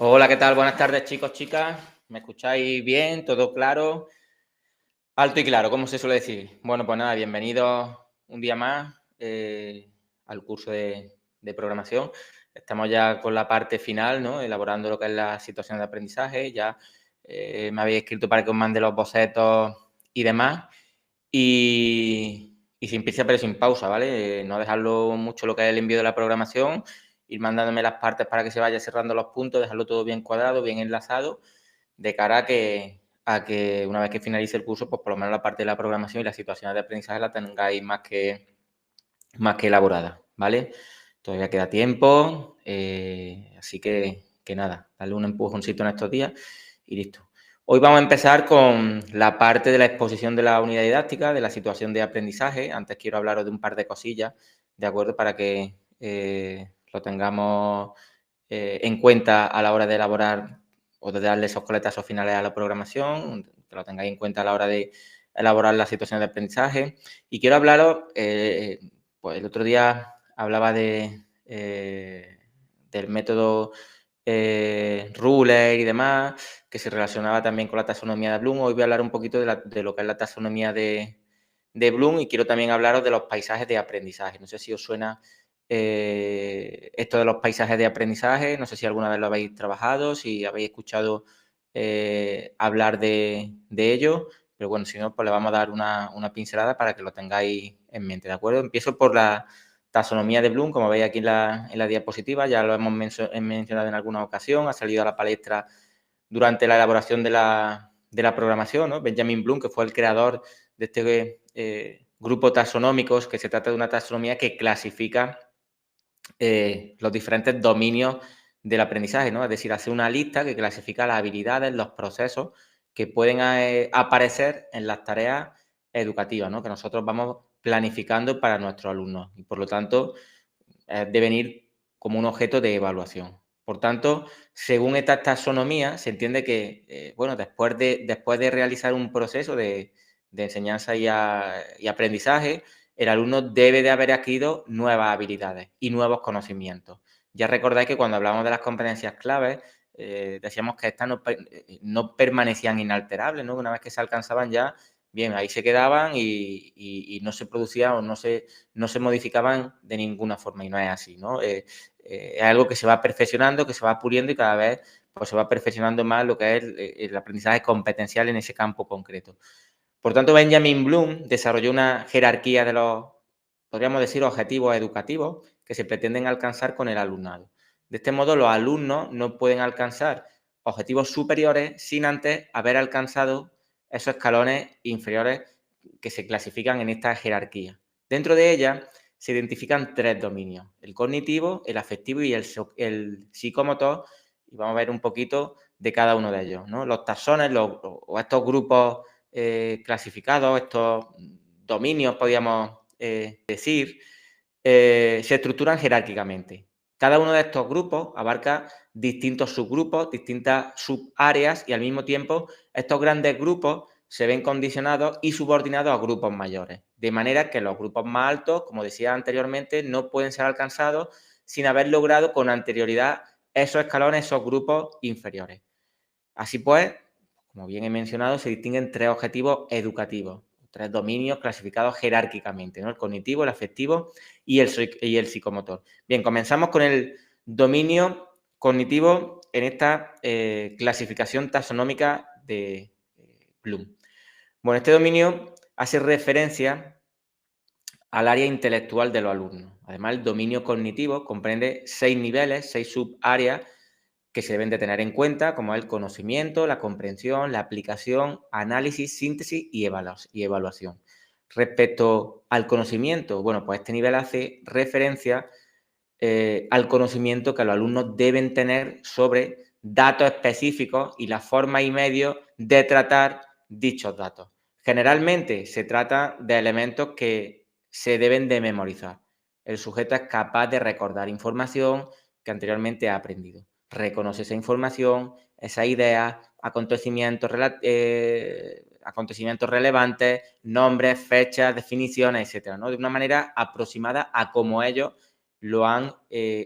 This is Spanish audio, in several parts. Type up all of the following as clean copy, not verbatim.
Hola, ¿qué tal? Buenas tardes, chicos, chicas. ¿Me escucháis bien? ¿Todo claro? Alto y claro, como se suele decir. Bueno, pues nada, bienvenidos un día más al curso de programación. Estamos ya con la parte final, ¿no? Elaborando lo que es la situación de aprendizaje. Ya me habéis escrito para que os mande los bocetos y demás. Y sin prisa pero sin pausa, ¿vale? No dejarlo mucho lo que es el envío de la programación, ir mandándome las partes para que se vaya cerrando los puntos, dejarlo todo bien cuadrado, bien enlazado, de cara a que una vez que finalice el curso, pues por lo menos la parte de la programación y las situaciones de aprendizaje la tengáis más que elaborada, ¿vale? Todavía queda tiempo, así que nada, darle un empujoncito en estos días y listo. Hoy vamos a empezar con la parte de la exposición de la unidad didáctica, de la situación de aprendizaje. Antes quiero hablaros de un par de cosillas, ¿de acuerdo? Para que lo tengamos en cuenta a la hora de elaborar o de darle esos coletazos finales a la programación, que lo tengáis en cuenta a la hora de elaborar la situación de aprendizaje. Y quiero hablaros, pues el otro día hablaba del método Ruler y demás, que se relacionaba también con la taxonomía de Bloom. Hoy voy a hablar un poquito de lo que es la taxonomía de Bloom y quiero también hablaros de los paisajes de aprendizaje. No sé si os suena esto de los paisajes de aprendizaje, no sé si alguna vez lo habéis trabajado, si habéis escuchado hablar de ello, pero bueno, si no, pues le vamos a dar una pincelada para que lo tengáis en mente, ¿de acuerdo? Empiezo por la taxonomía de Bloom, como veis aquí en la diapositiva, ya lo hemos mencionado en alguna ocasión, ha salido a la palestra durante la elaboración de la programación, ¿no? Benjamin Bloom, que fue el creador de este grupo taxonómicos, que se trata de una taxonomía que clasifica los diferentes dominios del aprendizaje, ¿no? Es decir, hace una lista que clasifica las habilidades, los procesos que pueden aparecer en las tareas educativas, ¿no? Que nosotros vamos planificando para nuestros alumnos y, por lo tanto, deben ir como un objeto de evaluación. Por tanto, según esta taxonomía, se entiende que, bueno, después de realizar un proceso de enseñanza y aprendizaje, el alumno debe de haber adquirido nuevas habilidades y nuevos conocimientos. Ya recordáis que cuando hablamos de las competencias claves, decíamos que estas no permanecían inalterables, ¿no? Una vez que se alcanzaban ya, bien, ahí se quedaban y no se producía o no se modificaban de ninguna forma y no es así, ¿no? Es algo que se va perfeccionando, que se va puliendo y cada vez pues, se va perfeccionando más lo que es el aprendizaje competencial en ese campo concreto. Por tanto, Benjamin Bloom desarrolló una jerarquía de los, podríamos decir, objetivos educativos que se pretenden alcanzar con el alumnado. De este modo, los alumnos no pueden alcanzar objetivos superiores sin antes haber alcanzado esos escalones inferiores que se clasifican en esta jerarquía. Dentro de ella se identifican tres dominios: el cognitivo, el afectivo y el psicomotor, y vamos a ver un poquito de cada uno de ellos, ¿no? Los taxones o estos grupos clasificados, estos dominios, podríamos decir, se estructuran jerárquicamente. Cada uno de estos grupos abarca distintos subgrupos, distintas subáreas y al mismo tiempo estos grandes grupos se ven condicionados y subordinados a grupos mayores. De manera que los grupos más altos, como decía anteriormente, no pueden ser alcanzados sin haber logrado con anterioridad esos escalones, esos grupos inferiores. Así pues, como bien he mencionado, se distinguen tres objetivos educativos, tres dominios clasificados jerárquicamente, ¿no? El cognitivo, el afectivo y el psicomotor. Bien, comenzamos con el dominio cognitivo en esta clasificación taxonómica de Bloom. Bueno, este dominio hace referencia al área intelectual de los alumnos. Además, el dominio cognitivo comprende 6 niveles, 6 subáreas que se deben de tener en cuenta, como el conocimiento, la comprensión, la aplicación, análisis, síntesis y evaluación. Respecto al conocimiento, bueno, pues este nivel hace referencia al conocimiento que los alumnos deben tener sobre datos específicos y la forma y medios de tratar dichos datos. Generalmente se trata de elementos que se deben de memorizar. El sujeto es capaz de recordar información que anteriormente ha aprendido. Reconoce esa información, esa idea, acontecimientos relevantes, nombres, fechas, definiciones, etcétera, ¿no? De una manera aproximada a cómo ellos lo han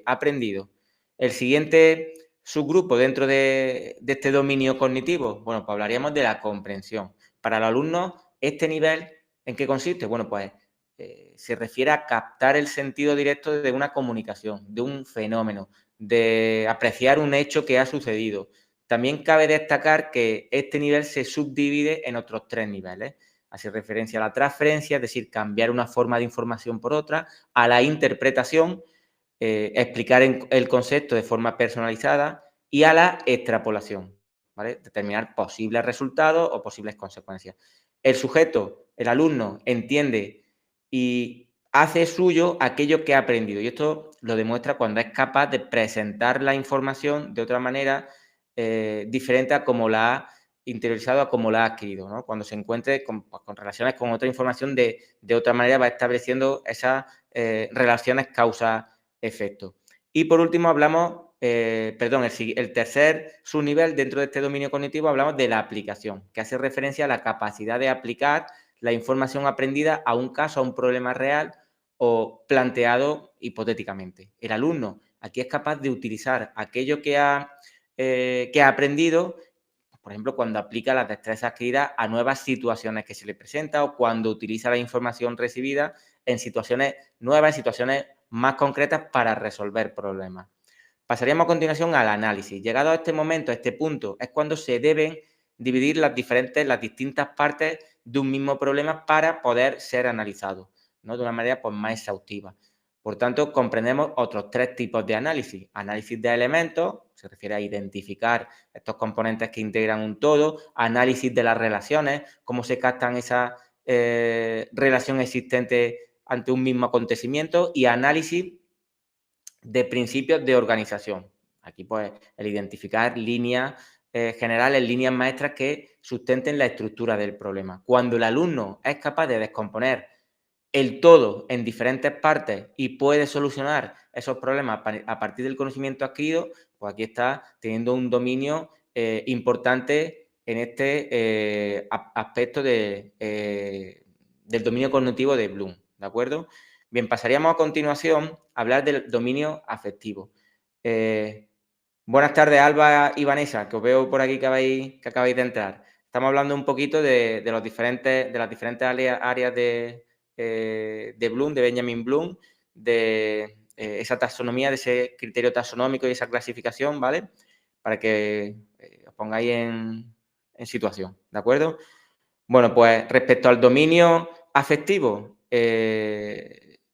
aprendido. El siguiente subgrupo dentro de este dominio cognitivo? Bueno, pues hablaríamos de la comprensión. Para los alumnos, este nivel, ¿en qué consiste? Bueno, pues se refiere a captar el sentido directo de una comunicación, de un fenómeno, de apreciar un hecho que ha sucedido. También cabe destacar que este nivel se subdivide en otros 3 niveles. Hace referencia a la transferencia, es decir, cambiar una forma de información por otra, a la interpretación, explicar el concepto de forma personalizada, y a la extrapolación, ¿vale? Determinar posibles resultados o posibles consecuencias. El sujeto, el alumno, entiende y hace suyo aquello que ha aprendido. Y esto lo demuestra cuando es capaz de presentar la información de otra manera diferente a como la ha interiorizado, a como la ha adquirido, ¿no? Cuando se encuentre con relaciones con otra información de otra manera, va estableciendo esas relaciones causa-efecto. Y por último hablamos, el tercer subnivel dentro de este dominio cognitivo, hablamos de la aplicación, que hace referencia a la capacidad de aplicar la información aprendida a un caso, a un problema real o planteado hipotéticamente. El alumno aquí es capaz de utilizar aquello que ha aprendido, por ejemplo, cuando aplica las destrezas adquiridas a nuevas situaciones que se le presentan o cuando utiliza la información recibida en situaciones nuevas, en situaciones más concretas para resolver problemas. Pasaríamos a continuación al análisis. Llegado a este momento, a este punto, es cuando se deben dividir las distintas partes de un mismo problema para poder ser analizado, ¿no? De una manera pues, más exhaustiva. Por tanto, comprendemos otros 3 tipos de análisis. Análisis de elementos, se refiere a identificar estos componentes que integran un todo. Análisis de las relaciones, cómo se captan esas relaciones existentes ante un mismo acontecimiento. Y análisis de principios de organización. Aquí, pues, el identificar líneas generales, líneas maestras que sustenten la estructura del problema. Cuando el alumno es capaz de descomponer el todo en diferentes partes y puede solucionar esos problemas a partir del conocimiento adquirido, pues aquí está teniendo un dominio importante en este aspecto del dominio cognitivo de Bloom, ¿de acuerdo? Bien, pasaríamos a continuación a hablar del dominio afectivo. Buenas tardes, Alba y Vanessa, que os veo por aquí que acabáis de entrar. Estamos hablando un poquito de las diferentes áreas de Bloom, de Benjamin Bloom, de esa taxonomía, de ese criterio taxonómico y esa clasificación, ¿vale? Para que os pongáis en situación, ¿de acuerdo? Bueno, pues respecto al dominio afectivo,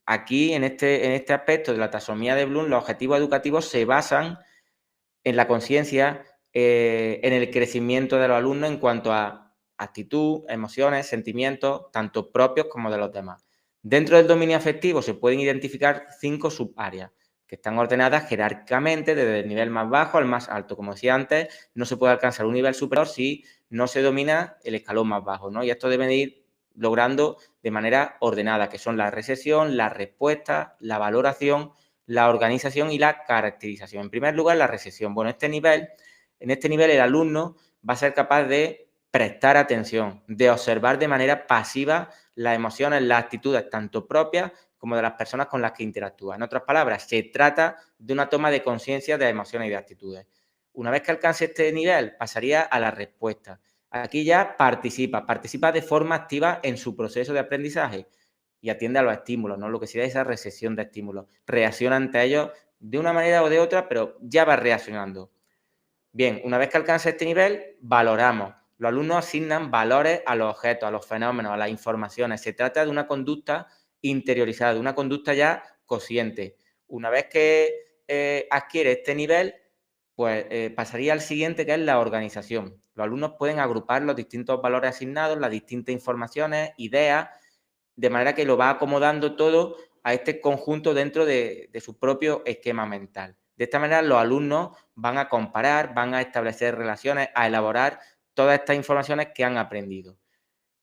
aquí en este aspecto de la taxonomía de Bloom, los objetivos educativos se basan en la conciencia, en el crecimiento de los alumnos en cuanto a actitud, emociones, sentimientos, tanto propios como de los demás. Dentro del dominio afectivo se pueden identificar 5 subáreas que están ordenadas jerárquicamente desde el nivel más bajo al más alto. Como decía antes, no se puede alcanzar un nivel superior si no se domina el escalón más bajo, ¿no? Y esto debe de ir logrando de manera ordenada, que son la recepción, la respuesta, la valoración, la organización y la caracterización. En primer lugar, la recepción. Bueno, en este nivel el alumno va a ser capaz de prestar atención, de observar de manera pasiva las emociones, las actitudes, tanto propias como de las personas con las que interactúa. En otras palabras, se trata de una toma de conciencia de emociones y de actitudes. Una vez que alcance este nivel, pasaría a la respuesta. Aquí ya participa de forma activa en su proceso de aprendizaje y atiende a los estímulos, ¿no? Lo que sería esa recepción de estímulos. Reacciona ante ellos de una manera o de otra, pero ya va reaccionando. Bien, una vez que alcanza este nivel, valoramos. Los alumnos asignan valores a los objetos, a los fenómenos, a las informaciones. Se trata de una conducta interiorizada, de una conducta ya consciente. Una vez que adquiere este nivel, pues pasaría al siguiente, que es la organización. Los alumnos pueden agrupar los distintos valores asignados, las distintas informaciones, ideas, de manera que lo va acomodando todo a este conjunto dentro de su propio esquema mental. De esta manera, los alumnos van a comparar, van a establecer relaciones, a elaborar todas estas informaciones que han aprendido.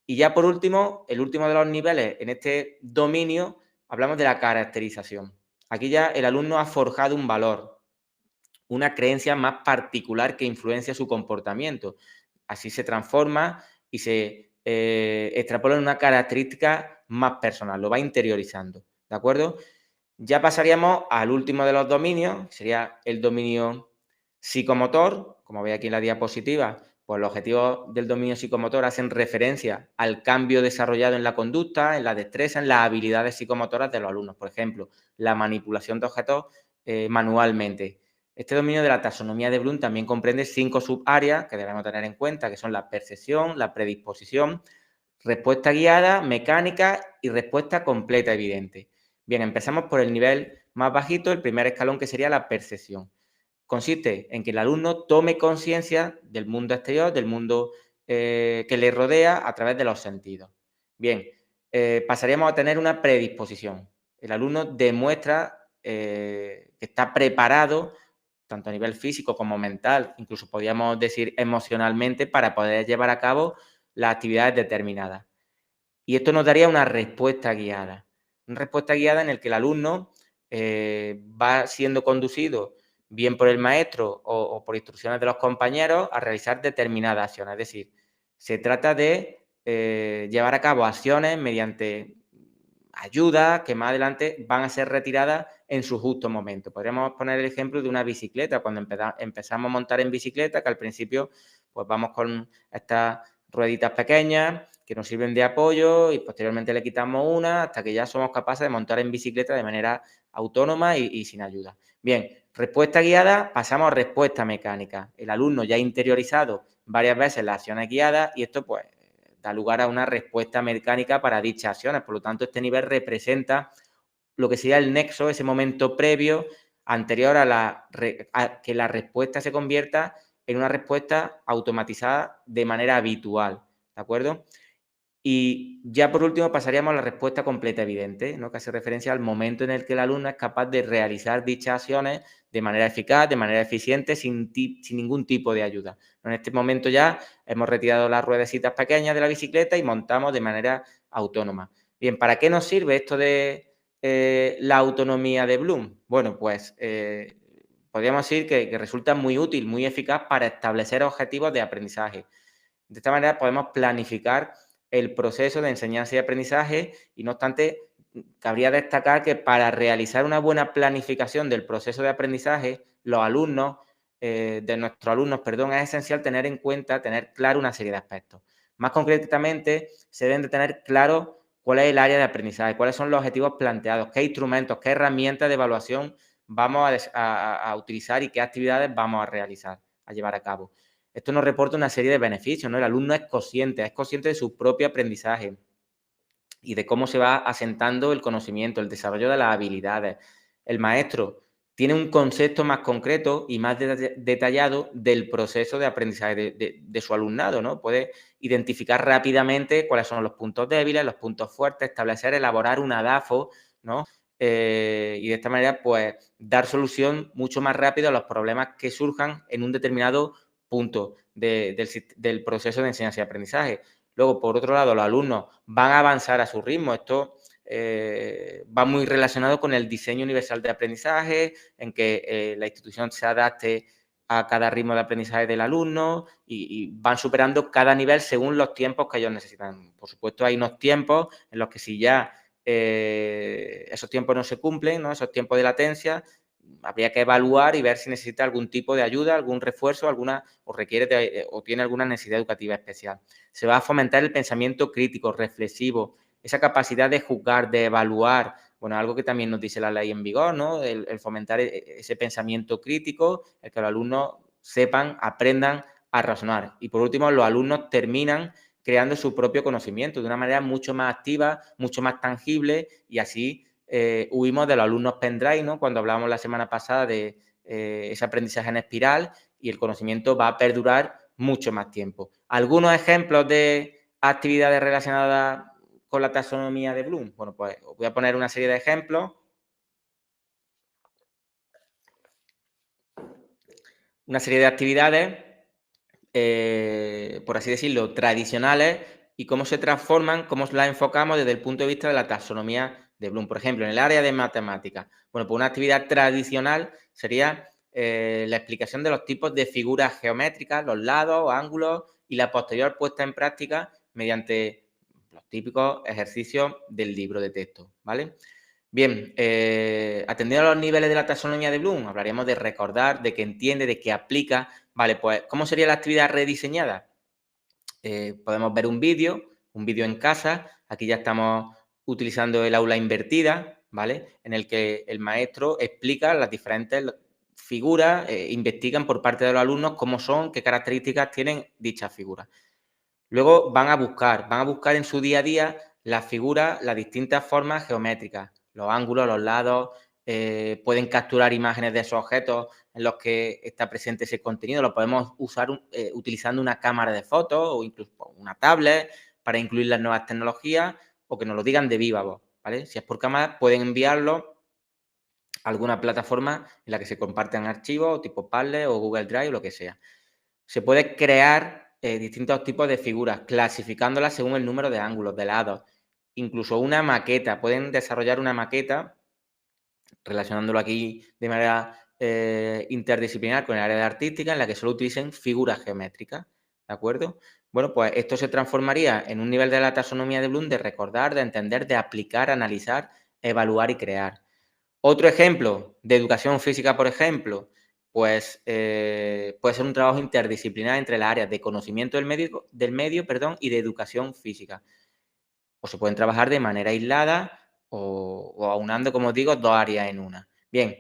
Y ya por último, el último de los niveles en este dominio, hablamos de la caracterización. Aquí ya el alumno ha forjado un valor, una creencia más particular que influencia su comportamiento. Así se transforma y se extrapola en una característica más personal, lo va interiorizando, ¿de acuerdo? Ya pasaríamos al último de los dominios, sería el dominio Psicomotor, como veis aquí en la diapositiva, pues los objetivos del dominio psicomotor hacen referencia al cambio desarrollado en la conducta, en la destreza, en las habilidades psicomotoras de los alumnos. Por ejemplo, la manipulación de objetos manualmente. Este dominio de la taxonomía de Bloom también comprende 5 subáreas que debemos tener en cuenta, que son la percepción, la predisposición, respuesta guiada, mecánica y respuesta completa evidente. Bien, empezamos por el nivel más bajito, el primer escalón, que sería la percepción. Consiste en que el alumno tome conciencia del mundo exterior, del mundo que le rodea a través de los sentidos. Bien, pasaríamos a tener una predisposición. El alumno demuestra que está preparado, tanto a nivel físico como mental, incluso podríamos decir emocionalmente, para poder llevar a cabo las actividades determinadas. Y esto nos daría una respuesta guiada. Una respuesta guiada en el que el alumno va siendo conducido bien por el maestro o por instrucciones de los compañeros a realizar determinadas acciones. Es decir, se trata de llevar a cabo acciones mediante ayudas que más adelante van a ser retiradas en su justo momento. Podríamos poner el ejemplo de una bicicleta. Cuando empezamos a montar en bicicleta, que al principio pues vamos con estas rueditas pequeñas que nos sirven de apoyo y posteriormente le quitamos una hasta que ya somos capaces de montar en bicicleta de manera autónoma y sin ayuda. Bien, respuesta guiada, pasamos a respuesta mecánica. El alumno ya ha interiorizado varias veces las acciones guiadas y esto pues da lugar a una respuesta mecánica para dichas acciones. Por lo tanto, este nivel representa lo que sería el nexo, ese momento previo, anterior a que la respuesta se convierta en una respuesta automatizada de manera habitual, ¿de acuerdo? Y ya por último pasaríamos a la respuesta completa evidente, ¿no? Que hace referencia al momento en el que el alumno es capaz de realizar dichas acciones de manera eficaz, de manera eficiente, sin ningún tipo de ayuda. En este momento ya hemos retirado las ruedecitas pequeñas de la bicicleta y montamos de manera autónoma. Bien, ¿para qué nos sirve esto de la autonomía de Bloom? Bueno, pues podríamos decir que resulta muy útil, muy eficaz para establecer objetivos de aprendizaje. De esta manera podemos planificar el proceso de enseñanza y aprendizaje y, no obstante, cabría destacar que para realizar una buena planificación del proceso de aprendizaje, los alumnos, de nuestros alumnos, perdón, es esencial tener en cuenta, tener claro una serie de aspectos. Más concretamente, se deben de tener claro cuál es el área de aprendizaje, cuáles son los objetivos planteados, qué instrumentos, qué herramientas de evaluación vamos a utilizar y qué actividades vamos a realizar, a llevar a cabo. Esto nos reporta una serie de beneficios, ¿no? El alumno es consciente de su propio aprendizaje y de cómo se va asentando el conocimiento, el desarrollo de las habilidades. El maestro tiene un concepto más concreto y más detallado del proceso de aprendizaje de su alumnado, ¿no? Puede identificar rápidamente cuáles son los puntos débiles, los puntos fuertes, establecer, elaborar una DAFO, ¿no? Y de esta manera, pues, dar solución mucho más rápido a los problemas que surjan en un determinado punto del proceso de enseñanza y aprendizaje. Luego, por otro lado, los alumnos van a avanzar a su ritmo. Esto va muy relacionado con el diseño universal de aprendizaje, en que la institución se adapte a cada ritmo de aprendizaje del alumno y van superando cada nivel según los tiempos que ellos necesitan. Por supuesto, hay unos tiempos en los que si ya esos tiempos no se cumplen, ¿no? Esos tiempos de latencia, habría que evaluar y ver si necesita algún tipo de ayuda, algún refuerzo, o requiere o tiene alguna necesidad educativa especial. Se va a fomentar el pensamiento crítico, reflexivo, esa capacidad de juzgar, de evaluar, bueno, algo que también nos dice la ley en vigor, ¿no? El fomentar ese pensamiento crítico, el que los alumnos sepan, aprendan a razonar. Y por último, los alumnos terminan creando su propio conocimiento de una manera mucho más activa, mucho más tangible y así huimos de los alumnos pendrive, ¿no? Cuando hablábamos la semana pasada de ese aprendizaje en espiral y el conocimiento va a perdurar mucho más tiempo. Algunos ejemplos de actividades relacionadas con la taxonomía de Bloom. Bueno, pues os voy a poner una serie de ejemplos. Una serie de actividades, por así decirlo, tradicionales y cómo se transforman, cómo las enfocamos desde el punto de vista de la taxonomía de Bloom. Por ejemplo, en el área de matemáticas. Bueno, pues una actividad tradicional sería la explicación de los tipos de figuras geométricas, los lados, ángulos y la posterior puesta en práctica mediante los típicos ejercicios del libro de texto, ¿vale? Bien, atendiendo a los niveles de la taxonomía de Bloom, hablaríamos de recordar, de que entiende, de que aplica. Vale, pues, ¿cómo sería la actividad rediseñada? Podemos ver un vídeo en casa. Aquí ya estamos utilizando el aula invertida, ¿vale? En el que el maestro explica las diferentes figuras, investigan por parte de los alumnos cómo son, qué características tienen dichas figuras. Luego van a buscar en su día a día las figuras, las distintas formas geométricas, los ángulos, los lados, pueden capturar imágenes de esos objetos en los que está presente ese contenido, lo podemos usar utilizando una cámara de fotos o incluso una tablet para incluir las nuevas tecnologías o que nos lo digan de viva voz, ¿vale? Si es por cámara, pueden enviarlo a alguna plataforma en la que se comparten archivos tipo Padlet o Google Drive o lo que sea. Se puede crear distintos tipos de figuras, clasificándolas según el número de ángulos, de lados, incluso una maqueta. Pueden desarrollar una maqueta, relacionándolo aquí de manera interdisciplinar con el área de artística, en la que solo utilicen figuras geométricas, ¿de acuerdo? Bueno, pues esto se transformaría en un nivel de la taxonomía de Bloom de recordar, de entender, de aplicar, analizar, evaluar y crear. Otro ejemplo de educación física, por ejemplo, pues puede ser un trabajo interdisciplinar entre las áreas de conocimiento del medio, perdón, y de educación física. O se pueden trabajar de manera aislada o aunando, como os digo, dos áreas en una. Bien,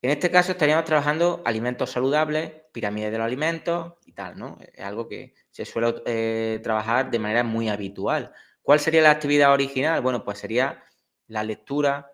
en este caso estaríamos trabajando alimentos saludables, pirámides de los alimentos y tal, ¿no? Es algo que se suele trabajar de manera muy habitual. ¿Cuál sería la actividad original? Bueno, pues sería la lectura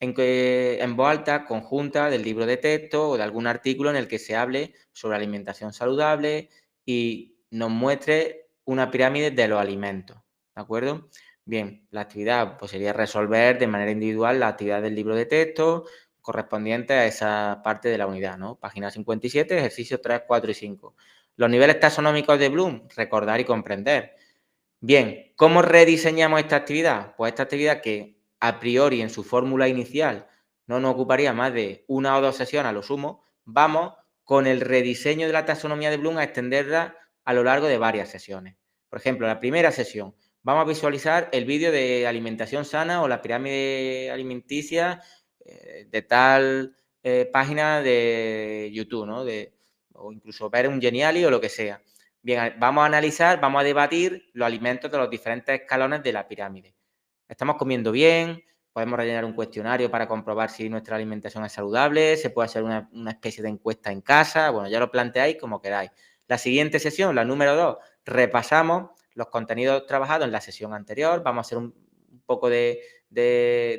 en voz alta, conjunta, del libro de texto o de algún artículo en el que se hable sobre alimentación saludable y nos muestre una pirámide de los alimentos, ¿de acuerdo? Bien, la actividad pues, sería resolver de manera individual la actividad del libro de texto correspondiente a esa parte de la unidad, ¿no? Página 57, ejercicios 3, 4 y 5. Los niveles taxonómicos de Bloom, recordar y comprender. Bien, ¿cómo rediseñamos esta actividad? Pues esta actividad que a priori en su fórmula inicial no nos ocuparía más de una o dos sesiones a lo sumo, vamos con el rediseño de la taxonomía de Bloom a extenderla a lo largo de varias sesiones. Por ejemplo, la primera sesión, vamos a visualizar el vídeo de alimentación sana o la pirámide alimenticia de tal página de YouTube, ¿no? O incluso ver un Geniali o lo que sea. Bien, vamos a analizar, vamos a debatir los alimentos de los diferentes escalones de la pirámide. ¿Estamos comiendo bien? Podemos rellenar un cuestionario para comprobar si nuestra alimentación es saludable. Se puede hacer una especie de encuesta en casa. Bueno, ya lo planteáis como queráis. La siguiente sesión, la número 2, repasamos los contenidos trabajados en la sesión anterior. Vamos a hacer un poco de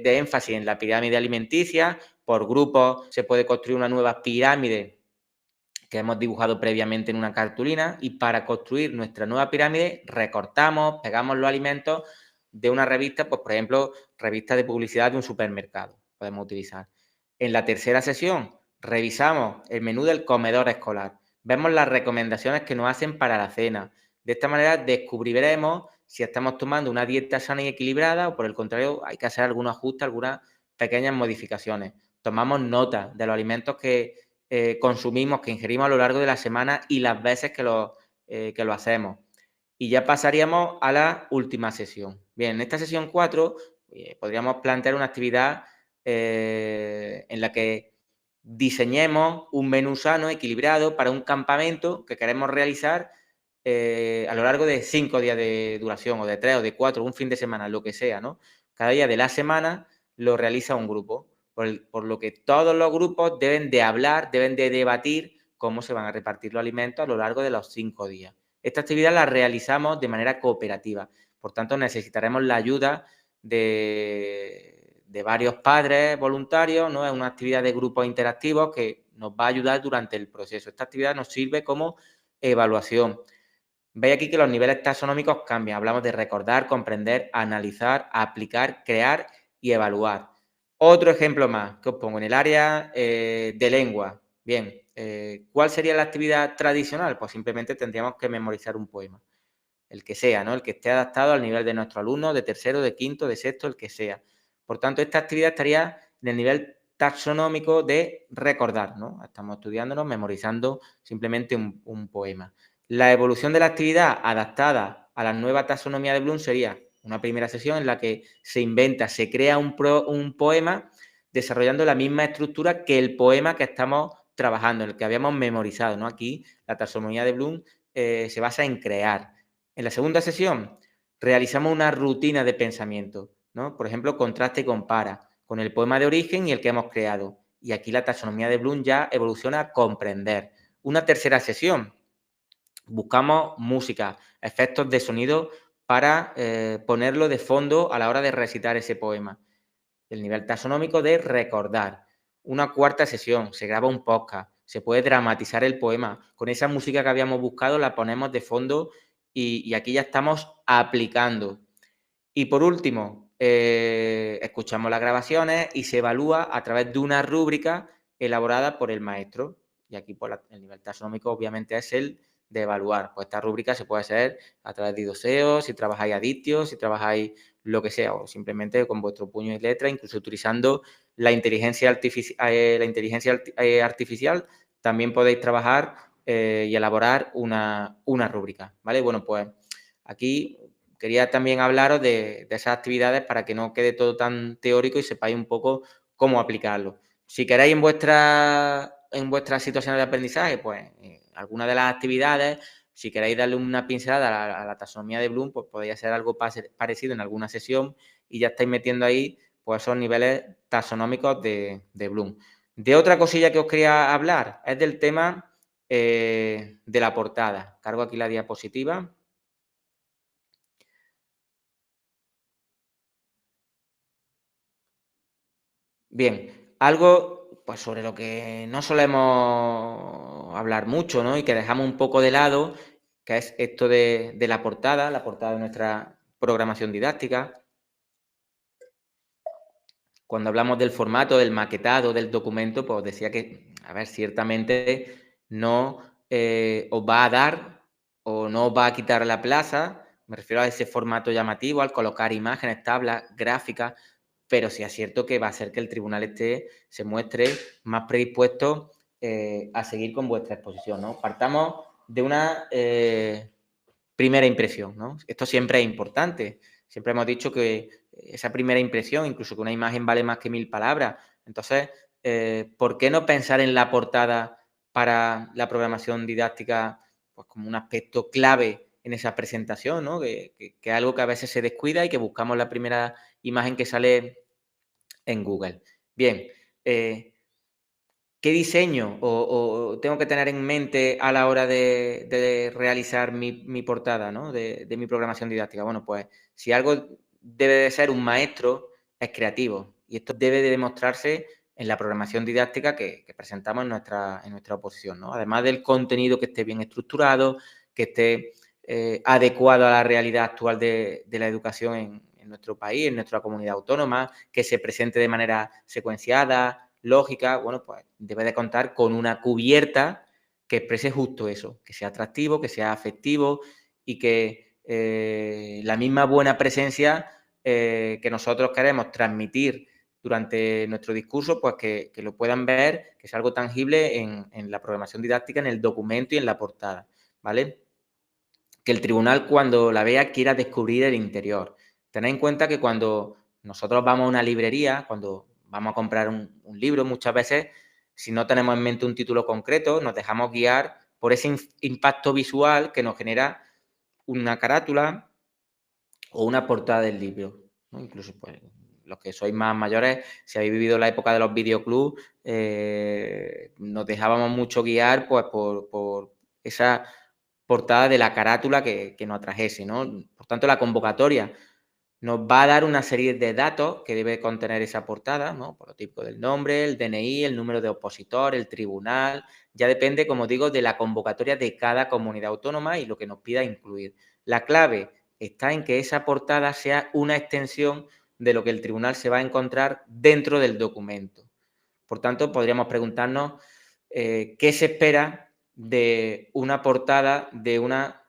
énfasis en la pirámide alimenticia. Por grupos se puede construir una nueva pirámide que hemos dibujado previamente en una cartulina y para construir nuestra nueva pirámide recortamos, pegamos los alimentos de una revista, pues por ejemplo, revista de publicidad de un supermercado, podemos utilizar. En la tercera sesión revisamos el menú del comedor escolar, vemos las recomendaciones que nos hacen para la cena. De esta manera descubriremos si estamos tomando una dieta sana y equilibrada o por el contrario hay que hacer algunos ajustes, algunas pequeñas modificaciones. Tomamos nota de los alimentos que consumimos, que ingerimos a lo largo de la semana y las veces que lo hacemos. Y ya pasaríamos a la última sesión. Bien, en esta sesión 4 podríamos plantear una actividad en la que diseñemos un menú sano, equilibrado para un campamento que queremos realizar a lo largo de 5 días de duración, o de 3 o de 4, un fin de semana, lo que sea, ¿no? Cada día de la semana lo realiza un grupo, por lo que todos los grupos deben de hablar, deben de debatir cómo se van a repartir los alimentos a lo largo de los 5 días. Esta actividad la realizamos de manera cooperativa, por tanto necesitaremos la ayuda de varios padres voluntarios, ¿no? Es una actividad de grupos interactivos que nos va a ayudar durante el proceso. Esta actividad nos sirve como evaluación. Veis aquí que los niveles taxonómicos cambian. Hablamos de recordar, comprender, analizar, aplicar, crear y evaluar. Otro ejemplo más que os pongo en el área de lengua. Bien, ¿cuál sería la actividad tradicional? Pues simplemente tendríamos que memorizar un poema. El que sea, ¿no? El que esté adaptado al nivel de nuestro alumno, de tercero, de quinto, de sexto, el que sea. Por tanto, esta actividad estaría en el nivel taxonómico de recordar, ¿no? Estamos estudiándonos, memorizando simplemente un poema. La evolución de la actividad adaptada a la nueva taxonomía de Bloom sería una primera sesión en la que se crea un poema desarrollando la misma estructura que el poema que estamos trabajando, en el que habíamos memorizado, ¿no? Aquí la taxonomía de Bloom se basa en crear. En la segunda sesión realizamos una rutina de pensamiento, ¿no? Por ejemplo, contrasta y compara con el poema de origen y el que hemos creado. Y aquí la taxonomía de Bloom ya evoluciona a comprender. Una tercera sesión, buscamos música, efectos de sonido para ponerlo de fondo a la hora de recitar ese poema. El nivel taxonómico de recordar. Una cuarta sesión, se graba un podcast, se puede dramatizar el poema. Con esa música que habíamos buscado la ponemos de fondo y aquí ya estamos aplicando. Y por último, escuchamos las grabaciones y se evalúa a través de una rúbrica elaborada por el maestro. Y aquí pues, el nivel taxonómico obviamente es el de evaluar. Pues esta rúbrica se puede hacer a través de idoseo, si trabajáis adictios, si trabajáis lo que sea, o simplemente con vuestro puño y letra, incluso utilizando la inteligencia artificial, también podéis trabajar y elaborar una rúbrica, ¿vale? Bueno, pues aquí quería también hablaros de esas actividades para que no quede todo tan teórico y sepáis un poco cómo aplicarlo. Si queréis en vuestras situaciones de aprendizaje, pues alguna de las actividades, si queréis darle una pincelada a la taxonomía de Bloom, pues podría ser algo parecido en alguna sesión y ya estáis metiendo ahí pues esos niveles taxonómicos de Bloom. De otra cosilla que os quería hablar es del tema de la portada. Cargo aquí la diapositiva. Bien, algo pues sobre lo que no solemos hablar mucho, ¿no? Y que dejamos un poco de lado, que es esto de la portada de nuestra programación didáctica. Cuando hablamos del formato, del maquetado, del documento, pues decía que, a ver, ciertamente no os va a dar o no os va a quitar la plaza, me refiero a ese formato llamativo, al colocar imágenes, tablas, gráficas, pero sí es cierto que va a hacer que el tribunal se muestre más predispuesto a seguir con vuestra exposición, ¿no? Partamos de una primera impresión, ¿no? Esto siempre es importante. Siempre hemos dicho que esa primera impresión, incluso que una imagen vale más que 1000 palabras. Entonces, ¿por qué no pensar en la portada para la programación didáctica pues, como un aspecto clave en esa presentación, ¿no? Que es algo que a veces se descuida y que buscamos la primera imagen que sale en Google. Bien, ¿qué diseño o tengo que tener en mente a la hora de realizar mi portada, ¿no? de mi programación didáctica? Bueno, pues si algo debe de ser un maestro, es creativo. Y esto debe de demostrarse en la programación didáctica que presentamos en nuestra oposición, ¿no? Además del contenido que esté bien estructurado, que esté adecuado a la realidad actual de la educación en nuestro país, en nuestra comunidad autónoma, que se presente de manera secuenciada, lógica, bueno, pues debe de contar con una cubierta que exprese justo eso, que sea atractivo, que sea afectivo y que la misma buena presencia que nosotros queremos transmitir durante nuestro discurso, pues que lo puedan ver, que es algo tangible en la programación didáctica, en el documento y en la portada, ¿vale? Que el tribunal cuando la vea quiera descubrir el interior. Tened en cuenta que cuando nosotros vamos a una librería, cuando vamos a comprar un libro, muchas veces, si no tenemos en mente un título concreto, nos dejamos guiar por ese impacto visual que nos genera una carátula o una portada del libro, ¿no? Incluso, pues, los que sois más mayores, si habéis vivido la época de los videoclubs, nos dejábamos mucho guiar pues, por esa portada de la carátula que nos atrajese, ¿no? Por tanto, la convocatoria nos va a dar una serie de datos que debe contener esa portada, ¿no? Por lo típico del nombre, el DNI, el número de opositor, el tribunal. Ya depende, como digo, de la convocatoria de cada comunidad autónoma y lo que nos pida incluir. La clave está en que esa portada sea una extensión de lo que el tribunal se va a encontrar dentro del documento. Por tanto, podríamos preguntarnos qué se espera de una portada de una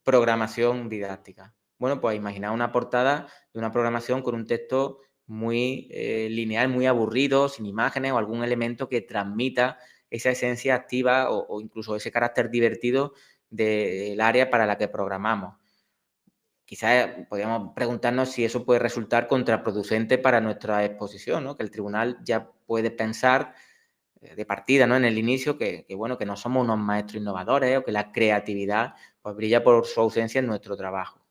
programación didáctica. Bueno, pues imaginar una portada de una programación con un texto muy lineal, muy aburrido, sin imágenes o algún elemento que transmita esa esencia activa o incluso ese carácter divertido del área para la que programamos. quizás podríamos preguntarnos si eso puede resultar contraproducente para nuestra exposición, ¿no? Que el tribunal ya puede pensar de partida, ¿no? En el inicio, bueno, que no somos unos maestros innovadores o que la creatividad pues, brilla por su ausencia en nuestro trabajo.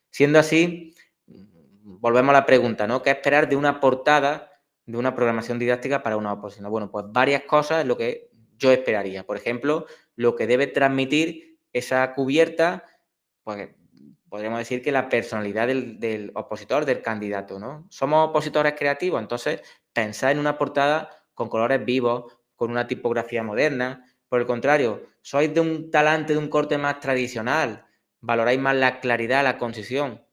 Siendo así, volvemos a la pregunta, ¿no? ¿Qué esperar de una portada de una programación didáctica para una oposición? Bueno, pues varias cosas es lo que yo esperaría. Por ejemplo, lo que debe transmitir esa cubierta, pues podríamos decir que la personalidad del opositor, del candidato, ¿no? Somos opositores creativos, entonces pensar en una portada con colores vivos, con una tipografía moderna. Por el contrario, sois de un talante, de un corte más tradicional, valoráis más la claridad, la concisión.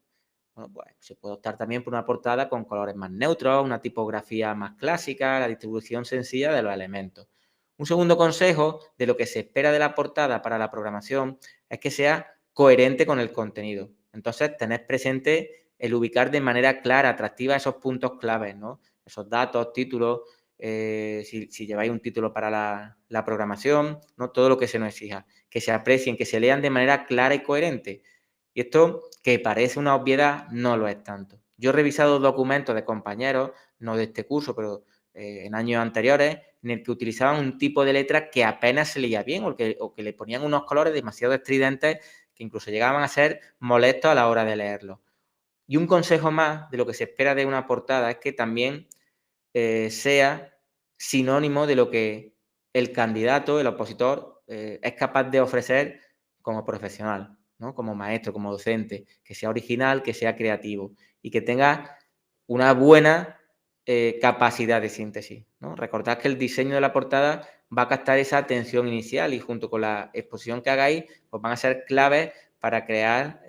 Bueno, pues se puede optar también por una portada con colores más neutros, una tipografía más clásica, la distribución sencilla de los elementos. Un segundo consejo de lo que se espera de la portada para la programación es que sea coherente con el contenido. Entonces, tened presente el ubicar de manera clara, atractiva esos puntos claves, ¿no? Esos datos, títulos, si lleváis un título para la programación, ¿no? Todo lo que se nos exija. Que se aprecien, que se lean de manera clara y coherente. Y esto, que parece una obviedad, no lo es tanto. Yo he revisado documentos de compañeros, no de este curso, pero en años anteriores, en el que utilizaban un tipo de letra que apenas se leía bien o que le ponían unos colores demasiado estridentes que incluso llegaban a ser molestos a la hora de leerlo. Y un consejo más de lo que se espera de una portada es que también sea sinónimo de lo que el candidato, el opositor, es capaz de ofrecer como profesional, ¿no? Como maestro, como docente, que sea original, que sea creativo y que tenga una buena capacidad de síntesis, ¿no? Recordad que el diseño de la portada va a captar esa atención inicial y junto con la exposición que hagáis, pues van a ser claves para crear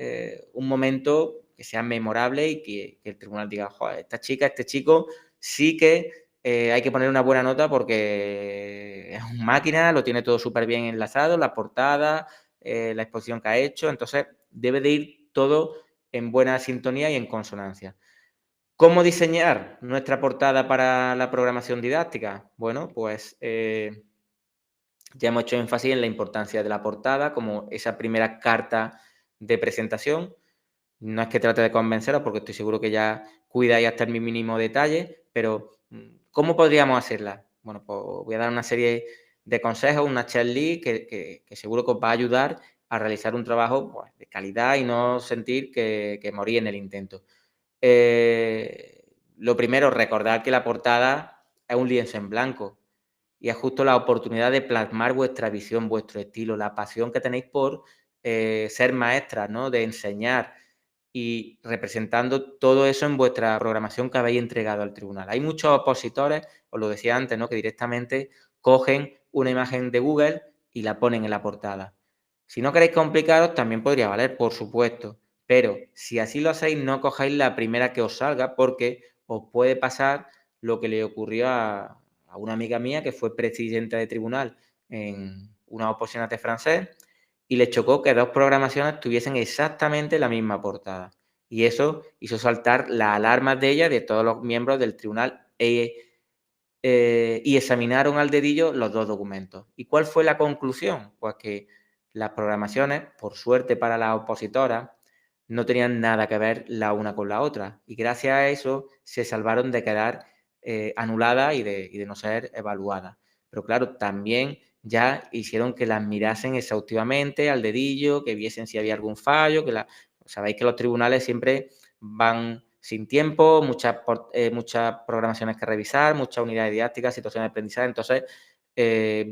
un momento que sea memorable y que el tribunal diga, joder, esta chica, este chico, sí que hay que poner una buena nota porque es una máquina, lo tiene todo súper bien enlazado, la portada, la exposición que ha hecho, entonces debe de ir todo en buena sintonía y en consonancia. ¿Cómo diseñar nuestra portada para la programación didáctica? Bueno, pues ya hemos hecho énfasis en la importancia de la portada como esa primera carta de presentación. No es que trate de convenceros, porque estoy seguro que ya cuidáis hasta el mínimo detalle, pero ¿cómo podríamos hacerla? Bueno, pues voy a dar una serie de consejos, una checklist que seguro que os va a ayudar a realizar un trabajo pues, de calidad y no sentir que morí en el intento. Lo primero, recordar que la portada es un lienzo en blanco y es justo la oportunidad de plasmar vuestra visión, vuestro estilo, la pasión que tenéis por ser maestras, ¿no? De enseñar y representando todo eso en vuestra programación que habéis entregado al tribunal. Hay muchos opositores, os lo decía antes, ¿no? Que directamente cogen una imagen de Google y la ponen en la portada. Si no queréis complicaros, también podría valer, por supuesto. Pero si así lo hacéis, no cojáis la primera que os salga porque os puede pasar lo que le ocurrió a una amiga mía que fue presidenta de tribunal en una oposición de francés y le chocó que dos programaciones tuviesen exactamente la misma portada. Y eso hizo saltar las alarmas de ella, de todos los miembros del tribunal, y examinaron al dedillo los dos documentos. ¿Y cuál fue la conclusión? Pues que las programaciones, por suerte para las opositoras, no tenían nada que ver la una con la otra. Y gracias a eso se salvaron de quedar anuladas y de no ser evaluadas. Pero claro, también ya hicieron que las mirasen exhaustivamente al dedillo, que viesen si había algún fallo, sabéis que los tribunales siempre van sin tiempo, muchas programaciones que revisar, muchas unidades didácticas, situaciones de aprendizaje, entonces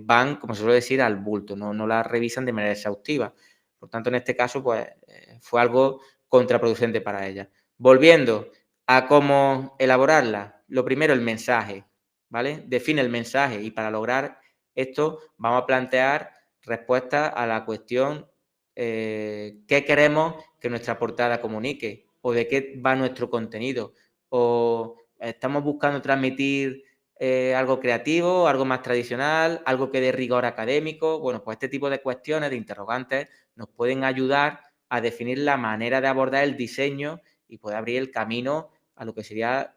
van, como se suele decir, al bulto, no las revisan de manera exhaustiva. Por tanto, en este caso, pues fue algo contraproducente para ella. Volviendo a cómo elaborarla, lo primero, el mensaje, ¿vale? Define el mensaje y para lograr esto vamos a plantear respuestas a la cuestión qué queremos que nuestra portada comunique o de qué va nuestro contenido o estamos buscando transmitir algo creativo, algo más tradicional, algo que dé rigor académico. Bueno, pues este tipo de cuestiones, de interrogantes, nos pueden ayudar a definir la manera de abordar el diseño y poder abrir el camino a lo que serían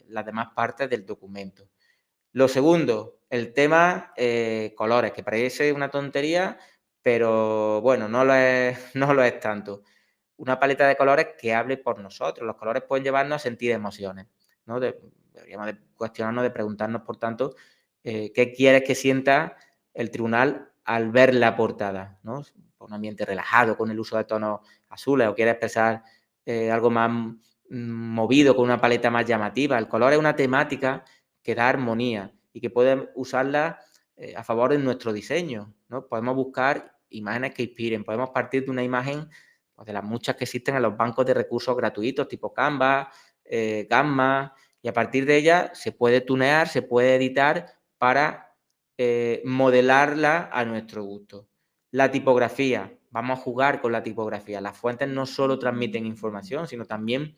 las demás partes del documento. Lo segundo, el tema colores, que parece una tontería, pero bueno, no lo es, no lo es tanto. una paleta de colores que hable por nosotros. Los colores pueden llevarnos a sentir emociones, ¿no? Deberíamos de cuestionarnos, de preguntarnos, por tanto, qué quieres que sienta el tribunal al ver la portada, ¿no? Un ambiente relajado con el uso de tonos azules, o quieres expresar algo más movido con una paleta más llamativa. El color es una temática que da armonía y que puede usarla a favor de nuestro diseño, ¿no? Podemos buscar imágenes que inspiren, podemos partir de una imagen, pues, de las muchas que existen en los bancos de recursos gratuitos tipo Canva, Gamma, y a partir de ella se puede tunear, se puede editar para modelarla a nuestro gusto. La tipografía, vamos a jugar con la tipografía. Las fuentes no solo transmiten información, sino también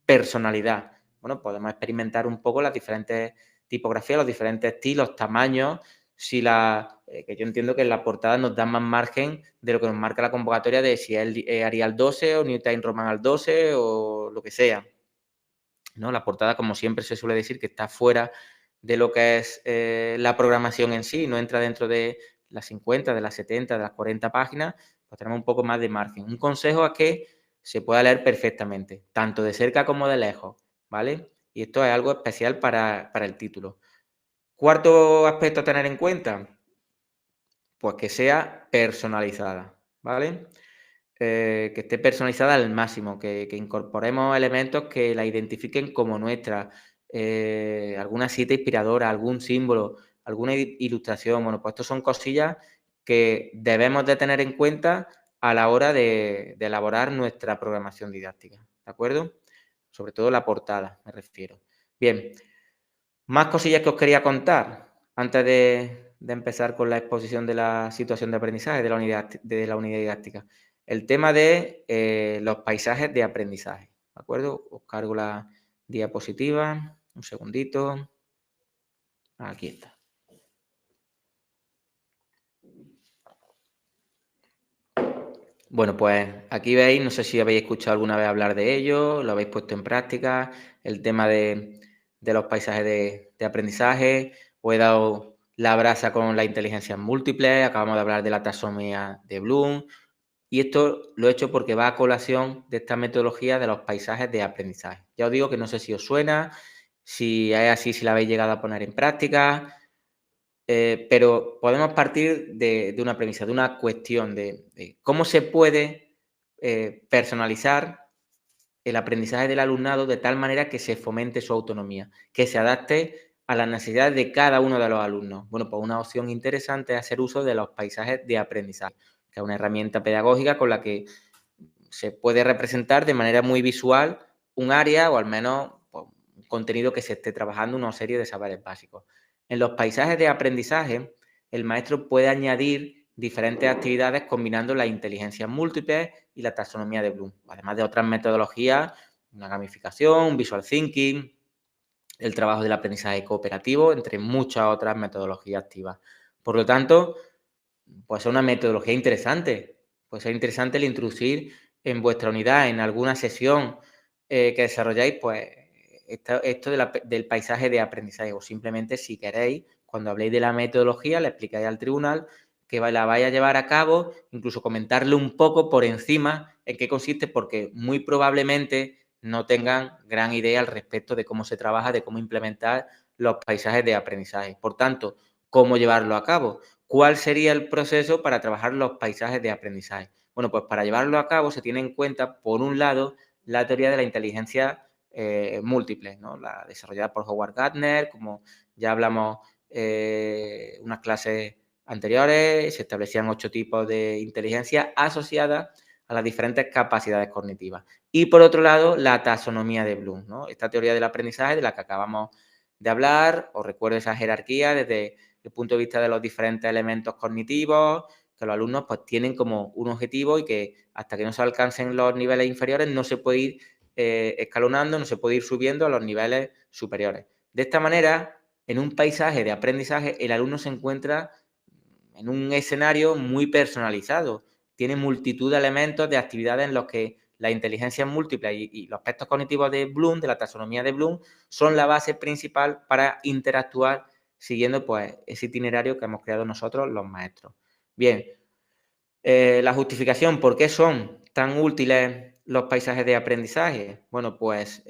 personalidad. Bueno, podemos experimentar un poco las diferentes tipografías, los diferentes estilos, tamaños, si que yo entiendo que en la portada nos dan más margen de lo que nos marca la convocatoria de si es Arial 12 o New Time Roman al 12 o lo que sea, ¿no? La portada, como siempre se suele decir, que está fuera de lo que es la programación en sí, no entra dentro de las 50, de las 70, de las 40 páginas, pues tenemos un poco más de margen. Un consejo es que se pueda leer perfectamente, tanto de cerca como de lejos, ¿vale? Y esto es algo especial para el título. Cuarto aspecto a tener en cuenta, pues que sea personalizada, ¿vale? Que esté personalizada al máximo, que incorporemos elementos que la identifiquen como nuestra, alguna cita inspiradora, algún símbolo, alguna ilustración. Bueno, pues estos son cosillas que debemos de tener en cuenta a la hora de elaborar nuestra programación didáctica, ¿de acuerdo? Sobre todo la portada, me refiero. Bien, más cosillas que os quería contar antes de empezar con la exposición de la situación de aprendizaje de la unidad didáctica. El tema de los paisajes de aprendizaje, ¿de acuerdo? Os cargo la diapositiva, un segundito. Aquí está. Bueno, pues aquí veis, no sé si habéis escuchado alguna vez hablar de ello, lo habéis puesto en práctica, el tema de los paisajes de aprendizaje. Os he dado la brasa con las inteligencias múltiples, acabamos de hablar de la taxonomía de Bloom, y esto lo he hecho porque va a colación de esta metodología de los paisajes de aprendizaje. Ya os digo que no sé si os suena, si es así, si la habéis llegado a poner en práctica, pero podemos partir de una premisa, de una cuestión de cómo se puede personalizar el aprendizaje del alumnado de tal manera que se fomente su autonomía, que se adapte a las necesidades de cada uno de los alumnos. Bueno, pues una opción interesante es hacer uso de los paisajes de aprendizaje, que es una herramienta pedagógica con la que se puede representar de manera muy visual un área o al menos, pues, un contenido que se esté trabajando, una serie de saberes básicos. En los paisajes de aprendizaje, el maestro puede añadir diferentes actividades combinando la inteligencia múltiple y la taxonomía de Bloom, además de otras metodologías, una gamificación, un visual thinking, el trabajo del aprendizaje cooperativo, entre muchas otras metodologías activas. Por lo tanto, pues es una metodología interesante. Puede ser interesante el introducir en vuestra unidad, en alguna sesión que desarrolláis, pues esto del paisaje de aprendizaje, o simplemente, si queréis, cuando habléis de la metodología, le explicáis al tribunal que la vaya a llevar a cabo, incluso comentarle un poco por encima en qué consiste, porque muy probablemente no tengan gran idea al respecto de cómo se trabaja, de cómo implementar los paisajes de aprendizaje. Por tanto, ¿cómo llevarlo a cabo? ¿Cuál sería el proceso para trabajar los paisajes de aprendizaje? Bueno, pues para llevarlo a cabo se tiene en cuenta, por un lado, la teoría de la inteligencia múltiple, ¿no? La desarrollada por Howard Gardner, como ya hablamos unas clases anteriores, se establecían 8 tipos de inteligencia asociadas a las diferentes capacidades cognitivas. Y por otro lado, la taxonomía de Bloom, ¿no? Esta teoría del aprendizaje de la que acabamos de hablar. Os recuerdo esa jerarquía desde el punto de vista de los diferentes elementos cognitivos, que los alumnos pues tienen como un objetivo y que hasta que no se alcancen los niveles inferiores no se puede ir escalonando, no se puede ir subiendo a los niveles superiores. De esta manera, en un paisaje de aprendizaje, el alumno se encuentra en un escenario muy personalizado. Tiene multitud de elementos, de actividades en los que la inteligencia múltiple y los aspectos cognitivos de Bloom, de la taxonomía de Bloom, son la base principal para interactuar siguiendo pues ese itinerario que hemos creado nosotros los maestros. Bien, la justificación, ¿por qué son tan útiles los paisajes de aprendizaje? Bueno, pues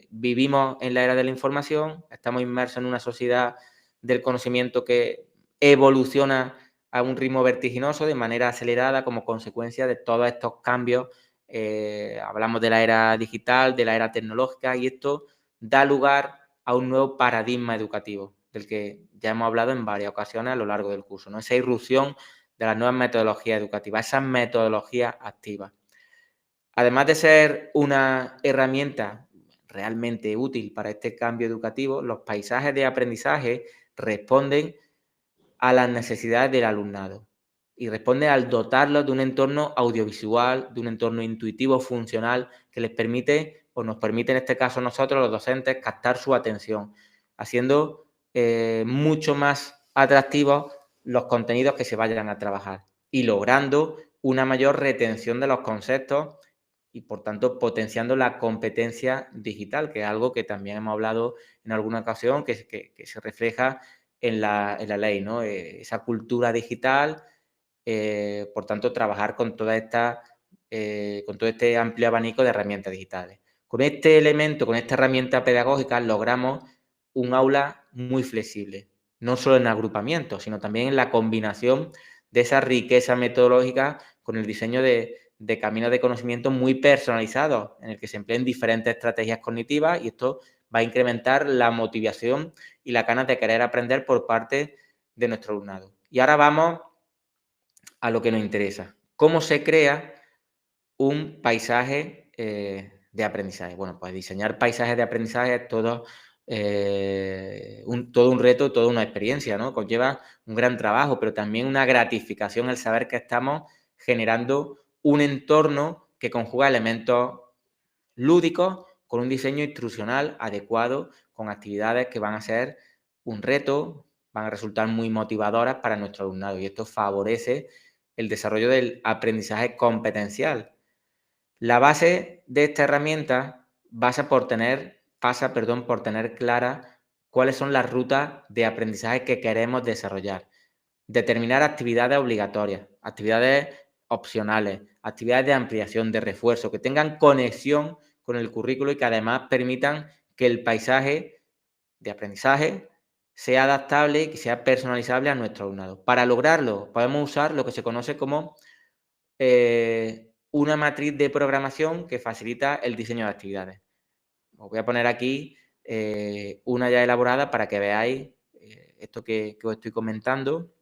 vivimos en la era de la información, estamos inmersos en una sociedad del conocimiento que evoluciona a un ritmo vertiginoso de manera acelerada como consecuencia de todos estos cambios. Hablamos de la era digital, de la era tecnológica, y esto da lugar a un nuevo paradigma educativo, del que ya hemos hablado en varias ocasiones a lo largo del curso, ¿no? Esa irrupción de las nuevas metodologías educativas, esas metodologías activas. Además de ser una herramienta realmente útil para este cambio educativo, los paisajes de aprendizaje responden a las necesidades del alumnado y responden al dotarlos de un entorno audiovisual, de un entorno intuitivo, funcional, que les permite, o nos permite en este caso nosotros, los docentes, captar su atención, haciendo mucho más atractivos los contenidos que se vayan a trabajar y logrando una mayor retención de los conceptos y, por tanto, potenciando la competencia digital, que es algo que también hemos hablado en alguna ocasión, que se refleja en la ley, ¿no? Esa cultura digital, por tanto, trabajar con toda esta, con todo este amplio abanico de herramientas digitales. Con este elemento, con esta herramienta pedagógica, logramos un aula muy flexible, no solo en agrupamiento, sino también en la combinación de esa riqueza metodológica con el diseño de caminos de conocimiento muy personalizados, en el que se empleen diferentes estrategias cognitivas, y esto va a incrementar la motivación y la ganas de querer aprender por parte de nuestro alumnado. Y ahora vamos a lo que nos interesa. ¿Cómo se crea un paisaje de aprendizaje? Bueno, pues diseñar paisajes de aprendizaje es todo, todo un reto, toda una experiencia, ¿no? Conlleva un gran trabajo, pero también una gratificación el saber que estamos generando un entorno que conjuga elementos lúdicos con un diseño instruccional adecuado, con actividades que van a ser un reto, van a resultar muy motivadoras para nuestro alumnado, y esto favorece el desarrollo del aprendizaje competencial. La base de esta herramienta pasa por tener claras cuáles son las rutas de aprendizaje que queremos desarrollar. Determinar actividades obligatorias, actividades opcionales, actividades de ampliación, de refuerzo, que tengan conexión con el currículo y que además permitan que el paisaje de aprendizaje sea adaptable y que sea personalizable a nuestro alumnado. Para lograrlo, podemos usar lo que se conoce como una matriz de programación que facilita el diseño de actividades. Os voy a poner aquí una ya elaborada para que veáis esto que os estoy comentando,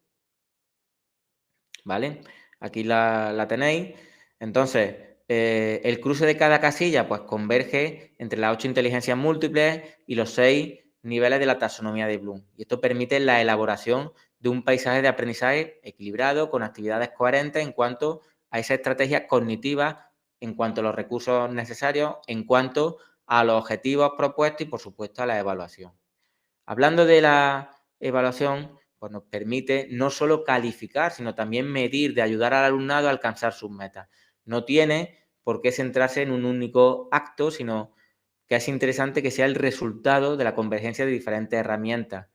¿vale? Aquí la tenéis. Entonces, el cruce de cada casilla pues converge entre las 8 inteligencias múltiples y los 6 niveles de la taxonomía de Bloom. Y esto permite la elaboración de un paisaje de aprendizaje equilibrado, con actividades coherentes en cuanto a esa estrategia cognitiva, en cuanto a los recursos necesarios, en cuanto a los objetivos propuestos y, por supuesto, a la evaluación. Hablando de la evaluación, pues nos permite no solo calificar, sino también medir, de ayudar al alumnado a alcanzar sus metas. No tiene por qué centrarse en un único acto, sino que es interesante que sea el resultado de la convergencia de diferentes herramientas,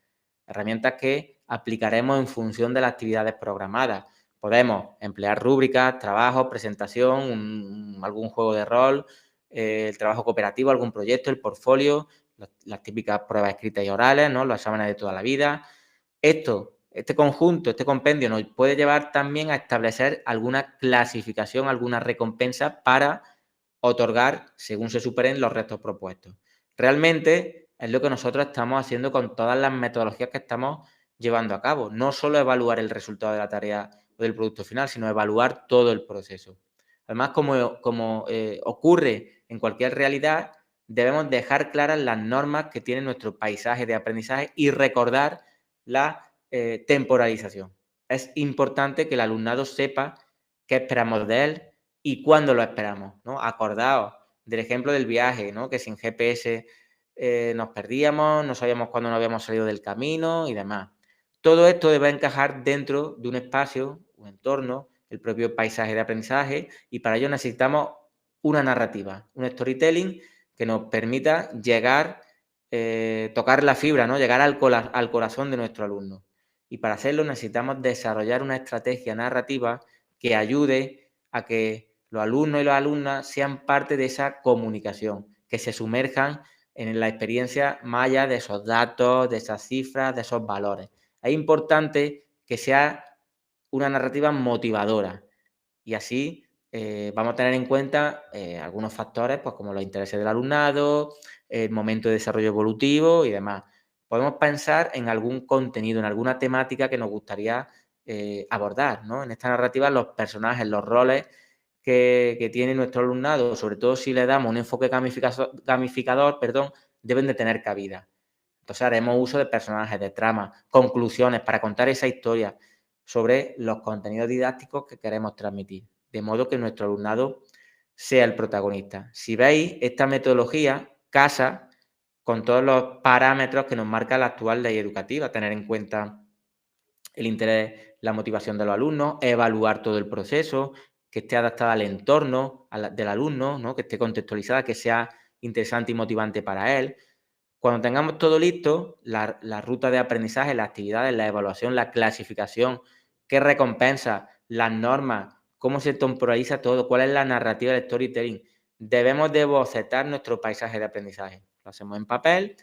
herramientas que aplicaremos en función de las actividades programadas. Podemos emplear rúbricas, trabajos, presentación, algún juego de rol, el trabajo cooperativo, algún proyecto, el portfolio, las típicas pruebas escritas y orales, ¿no? Los exámenes de toda la vida. Este conjunto, este compendio nos puede llevar también a establecer alguna clasificación, alguna recompensa para otorgar según se superen los retos propuestos. Realmente es lo que nosotros estamos haciendo con todas las metodologías que estamos llevando a cabo. No solo evaluar el resultado de la tarea o del producto final, sino evaluar todo el proceso. Además, como ocurre en cualquier realidad, debemos dejar claras las normas que tiene nuestro paisaje de aprendizaje y recordar la temporalización. Es importante que el alumnado sepa qué esperamos de él y cuándo lo esperamos, ¿no? Acordaos del ejemplo del viaje, ¿no? Que sin GPS nos perdíamos, no sabíamos cuándo nos habíamos salido del camino y demás. Todo esto debe encajar dentro de un espacio, un entorno, el propio paisaje de aprendizaje, y para ello necesitamos una narrativa, un storytelling que nos permita llegar, tocar la fibra, ¿no? Llegar al corazón de nuestro alumno. Y para hacerlo necesitamos desarrollar una estrategia narrativa que ayude a que los alumnos y las alumnas sean parte de esa comunicación, que se sumerjan en la experiencia más allá de esos datos, de esas cifras, de esos valores. Es importante que sea una narrativa motivadora y así vamos a tener en cuenta algunos factores, pues como los intereses del alumnado, el momento de desarrollo evolutivo y demás. Podemos pensar en algún contenido, en alguna temática que nos gustaría abordar, ¿no? En esta narrativa, los personajes, los roles que tiene nuestro alumnado, sobre todo si le damos un enfoque gamificador, deben de tener cabida. Entonces haremos uso de personajes, de tramas, conclusiones para contar esa historia sobre los contenidos didácticos que queremos transmitir, de modo que nuestro alumnado sea el protagonista. Si veis, esta metodología casa con todos los parámetros que nos marca la actual ley educativa, tener en cuenta el interés, la motivación de los alumnos, evaluar todo el proceso, que esté adaptada al entorno del alumno, ¿no? Que esté contextualizada, que sea interesante y motivante para él. Cuando tengamos todo listo, la ruta de aprendizaje, las actividades, la evaluación, la clasificación, qué recompensa, las normas, cómo se temporaliza todo, cuál es la narrativa del storytelling, debemos de bocetar nuestro paisaje de aprendizaje. Lo hacemos en papel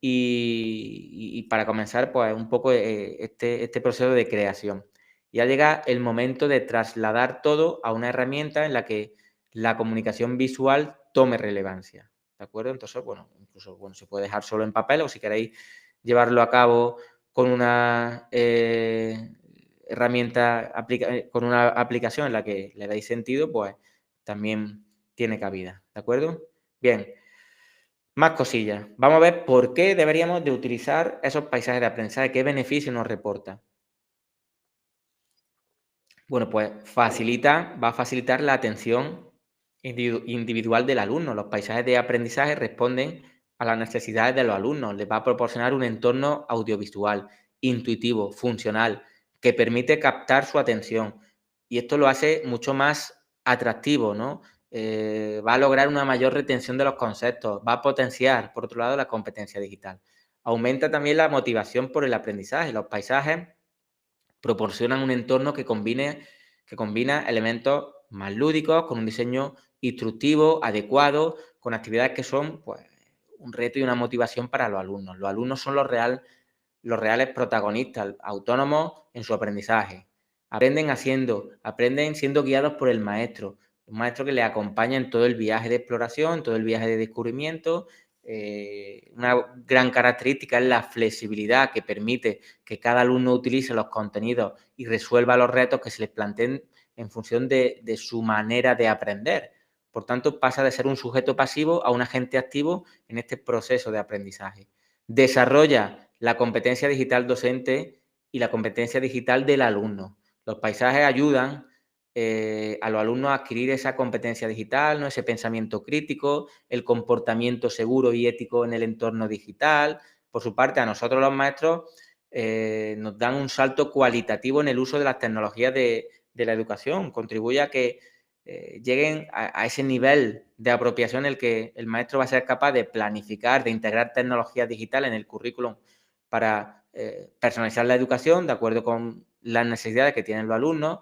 y para comenzar, pues un poco este proceso de creación. Ya llega el momento de trasladar todo a una herramienta en la que la comunicación visual tome relevancia. ¿De acuerdo? Entonces, bueno, incluso se puede dejar solo en papel o si queréis llevarlo a cabo con una herramienta, con una aplicación en la que le dais sentido, pues también tiene cabida. ¿De acuerdo? Bien. Más cosillas. Vamos a ver por qué deberíamos de utilizar esos paisajes de aprendizaje, qué beneficio nos reporta. Bueno, pues va a facilitar la atención individual del alumno. Los paisajes de aprendizaje responden a las necesidades de los alumnos. Les va a proporcionar un entorno audiovisual, intuitivo, funcional, que permite captar su atención. Y esto lo hace mucho más atractivo, ¿no? Va a lograr una mayor retención de los conceptos, va a potenciar, por otro lado, la competencia digital. Aumenta también la motivación por el aprendizaje. Los paisajes proporcionan un entorno que combina elementos más lúdicos con un diseño instructivo, adecuado, con actividades que son pues, un reto y una motivación para los alumnos. Los alumnos son los reales protagonistas, autónomos en su aprendizaje. Aprenden siendo guiados por el maestro, un maestro que les acompaña en todo el viaje de exploración, todo el viaje de descubrimiento. Una gran característica es la flexibilidad que permite que cada alumno utilice los contenidos y resuelva los retos que se les planteen en función de su manera de aprender. Por tanto, pasa de ser un sujeto pasivo a un agente activo en este proceso de aprendizaje. Desarrolla la competencia digital docente y la competencia digital del alumno. Los paisajes ayudan a los alumnos a adquirir esa competencia digital, ¿no? Ese pensamiento crítico, el comportamiento seguro y ético en el entorno digital. Por su parte, a nosotros los maestros nos dan un salto cualitativo en el uso de las tecnologías de la educación. Contribuye a que lleguen a ese nivel de apropiación en el que el maestro va a ser capaz de planificar, de integrar tecnologías digitales en el currículum para personalizar la educación de acuerdo con las necesidades que tienen los alumnos,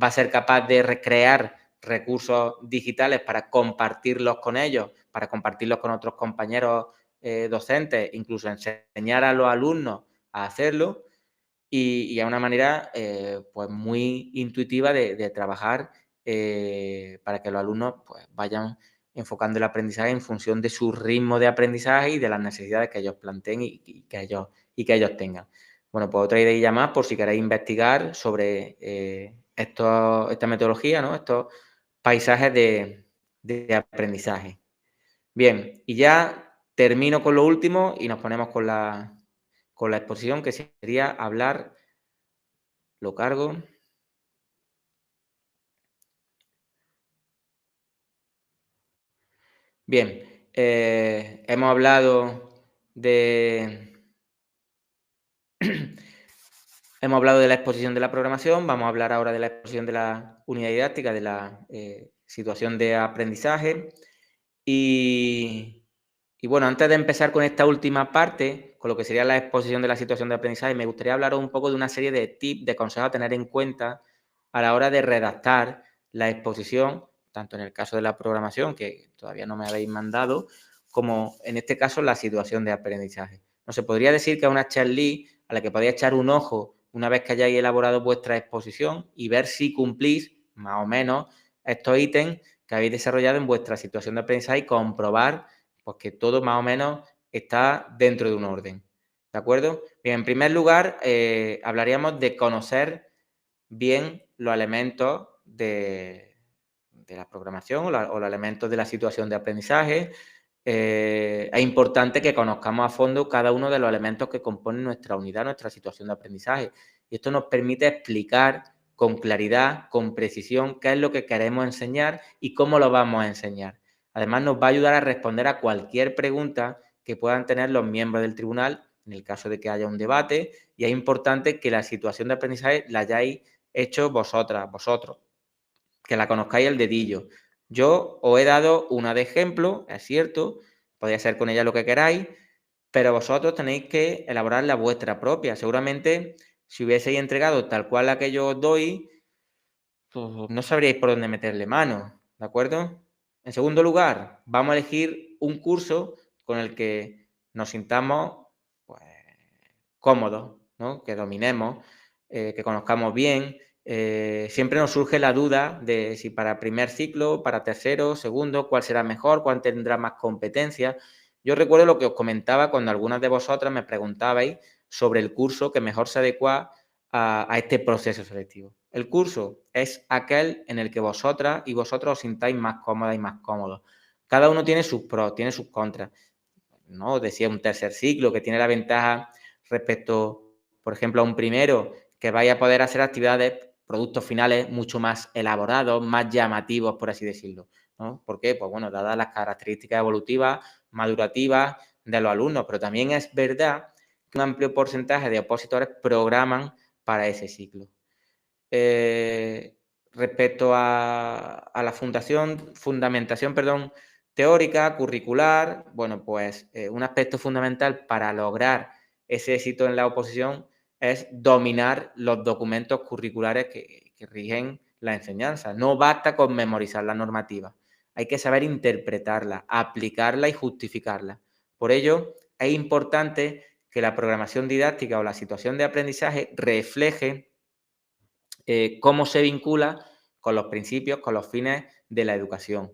va a ser capaz de recrear recursos digitales para compartirlos con ellos, para compartirlos con otros compañeros docentes, incluso enseñar a los alumnos a hacerlo y a una manera pues muy intuitiva de trabajar para que los alumnos pues, vayan enfocando el aprendizaje en función de su ritmo de aprendizaje y de las necesidades que ellos planteen y que ellos tengan. Bueno, pues otra idea más por si queréis investigar sobre esta metodología, ¿no? Estos paisajes de aprendizaje. Bien, y ya termino con lo último y nos ponemos con la exposición, que sería hablar, lo cargo. Bien, hemos hablado de hemos hablado de la exposición de la programación, vamos a hablar ahora de la exposición de la unidad didáctica, de la situación de aprendizaje. Y bueno, antes de empezar con esta última parte, con lo que sería la exposición de la situación de aprendizaje, me gustaría hablaros un poco de una serie de tips, de consejos a tener en cuenta a la hora de redactar la exposición, tanto en el caso de la programación, que todavía no me habéis mandado, como en este caso la situación de aprendizaje. No se podría decir que es una checklist a la que podéis echar un ojo una vez que hayáis elaborado vuestra exposición y ver si cumplís más o menos estos ítems que habéis desarrollado en vuestra situación de aprendizaje y comprobar pues, que todo más o menos está dentro de un orden. ¿De acuerdo? Bien, en primer lugar, hablaríamos de conocer bien los elementos de la programación o los elementos de la situación de aprendizaje. Es importante que conozcamos a fondo cada uno de los elementos que componen nuestra unidad, nuestra situación de aprendizaje. Y esto nos permite explicar con claridad, con precisión, qué es lo que queremos enseñar y cómo lo vamos a enseñar. Además, nos va a ayudar a responder a cualquier pregunta que puedan tener los miembros del tribunal en el caso de que haya un debate. Y es importante que la situación de aprendizaje la hayáis hecho vosotras, vosotros, que la conozcáis el dedillo. Yo os he dado una de ejemplo, es cierto, podéis hacer con ella lo que queráis, pero vosotros tenéis que elaborar la vuestra propia. Seguramente, si hubieseis entregado tal cual la que yo os doy, pues no sabríais por dónde meterle mano, ¿de acuerdo? En segundo lugar, vamos a elegir un curso con el que nos sintamos pues, cómodos, ¿no? Que dominemos, que conozcamos bien. Siempre nos surge la duda de si para primer ciclo, para tercero, segundo, cuál será mejor, cuál tendrá más competencias. Yo recuerdo lo que os comentaba cuando algunas de vosotras me preguntabais sobre el curso que mejor se adecua a este proceso selectivo. El curso es aquel en el que vosotras y vosotros os sintáis más cómodas y más cómodos. Cada uno tiene sus pros, tiene sus contras. ¿No? Decía un tercer ciclo que tiene la ventaja respecto, por ejemplo, a un primero, que vaya a poder hacer actividades, productos finales mucho más elaborados, más llamativos, por así decirlo, ¿no? ¿Por qué? Pues bueno, dadas las características evolutivas, madurativas de los alumnos, pero también es verdad que un amplio porcentaje de opositores programan para ese ciclo. Respecto a la fundamentación, teórica, curricular, bueno, pues un aspecto fundamental para lograr ese éxito en la oposición es dominar los documentos curriculares que rigen la enseñanza. No basta con memorizar la normativa, hay que saber interpretarla, aplicarla y justificarla. Por ello, es importante que la programación didáctica o la situación de aprendizaje refleje cómo se vincula con los principios, con los fines de la educación,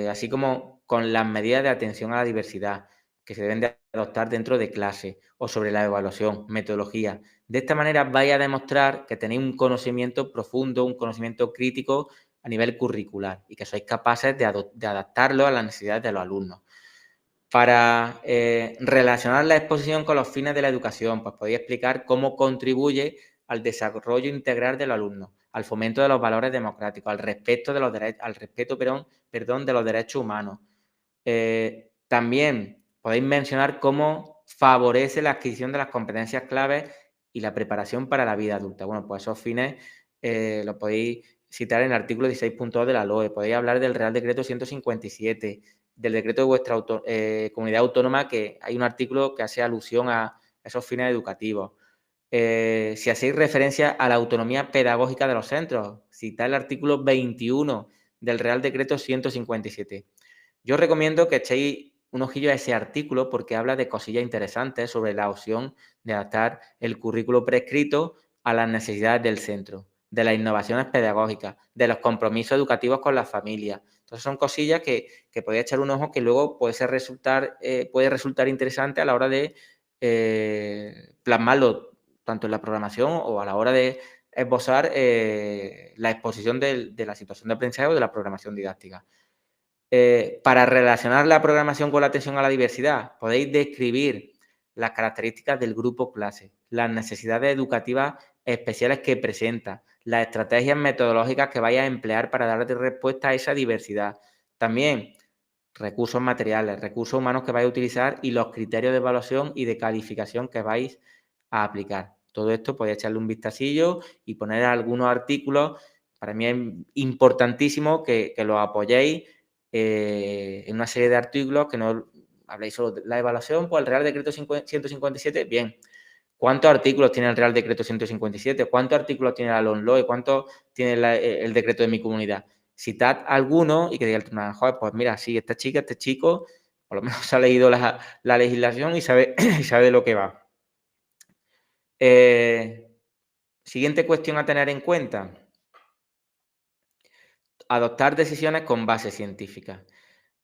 así como con las medidas de atención a la diversidad que se deben de adoptar dentro de clase o sobre la evaluación, metodología. De esta manera vais a demostrar que tenéis un conocimiento profundo, un conocimiento crítico a nivel curricular y que sois capaces de adaptarlo a las necesidades de los alumnos. Para relacionar la exposición con los fines de la educación, pues podéis explicar cómo contribuye al desarrollo integral del alumno, al fomento de los valores democráticos, al respeto de los derechos, de los derechos humanos. También podéis mencionar cómo favorece la adquisición de las competencias claves y la preparación para la vida adulta. Bueno, pues esos fines los podéis citar en el artículo 16.2 de la LOE. Podéis hablar del Real Decreto 157, del decreto de vuestra comunidad autónoma, que hay un artículo que hace alusión a esos fines educativos. Si hacéis referencia a la autonomía pedagógica de los centros, citáis el artículo 21 del Real Decreto 157. Yo os recomiendo que echéis un ojillo a ese artículo porque habla de cosillas interesantes sobre la opción de adaptar el currículo prescrito a las necesidades del centro, de las innovaciones pedagógicas, de los compromisos educativos con las familias. Entonces son cosillas que podéis echar un ojo que luego puede resultar interesante a la hora de plasmarlo tanto en la programación o a la hora de esbozar la exposición de la situación de aprendizaje o de la programación didáctica. Para relacionar la programación con la atención a la diversidad, podéis describir las características del grupo clase, las necesidades educativas especiales que presenta, las estrategias metodológicas que vais a emplear para dar respuesta a esa diversidad. También recursos materiales, recursos humanos que vais a utilizar y los criterios de evaluación y de calificación que vais a aplicar. Todo esto podéis echarle un vistacillo y poner algunos artículos. Para mí es importantísimo que lo apoyéis en una serie de artículos que no habléis solo de la evaluación, pues el Real Decreto 157, bien. ¿Cuántos artículos tiene el Real Decreto 157? ¿Cuántos artículos tiene la LOMLOE? ¿Cuántos tiene el decreto de mi comunidad? Citad alguno y que diga el tribunal, joder, pues mira, sí, esta chica, este chico, por lo menos se ha leído la legislación y sabe, y sabe de lo que va. Siguiente cuestión a tener en cuenta. Adoptar decisiones con base científica.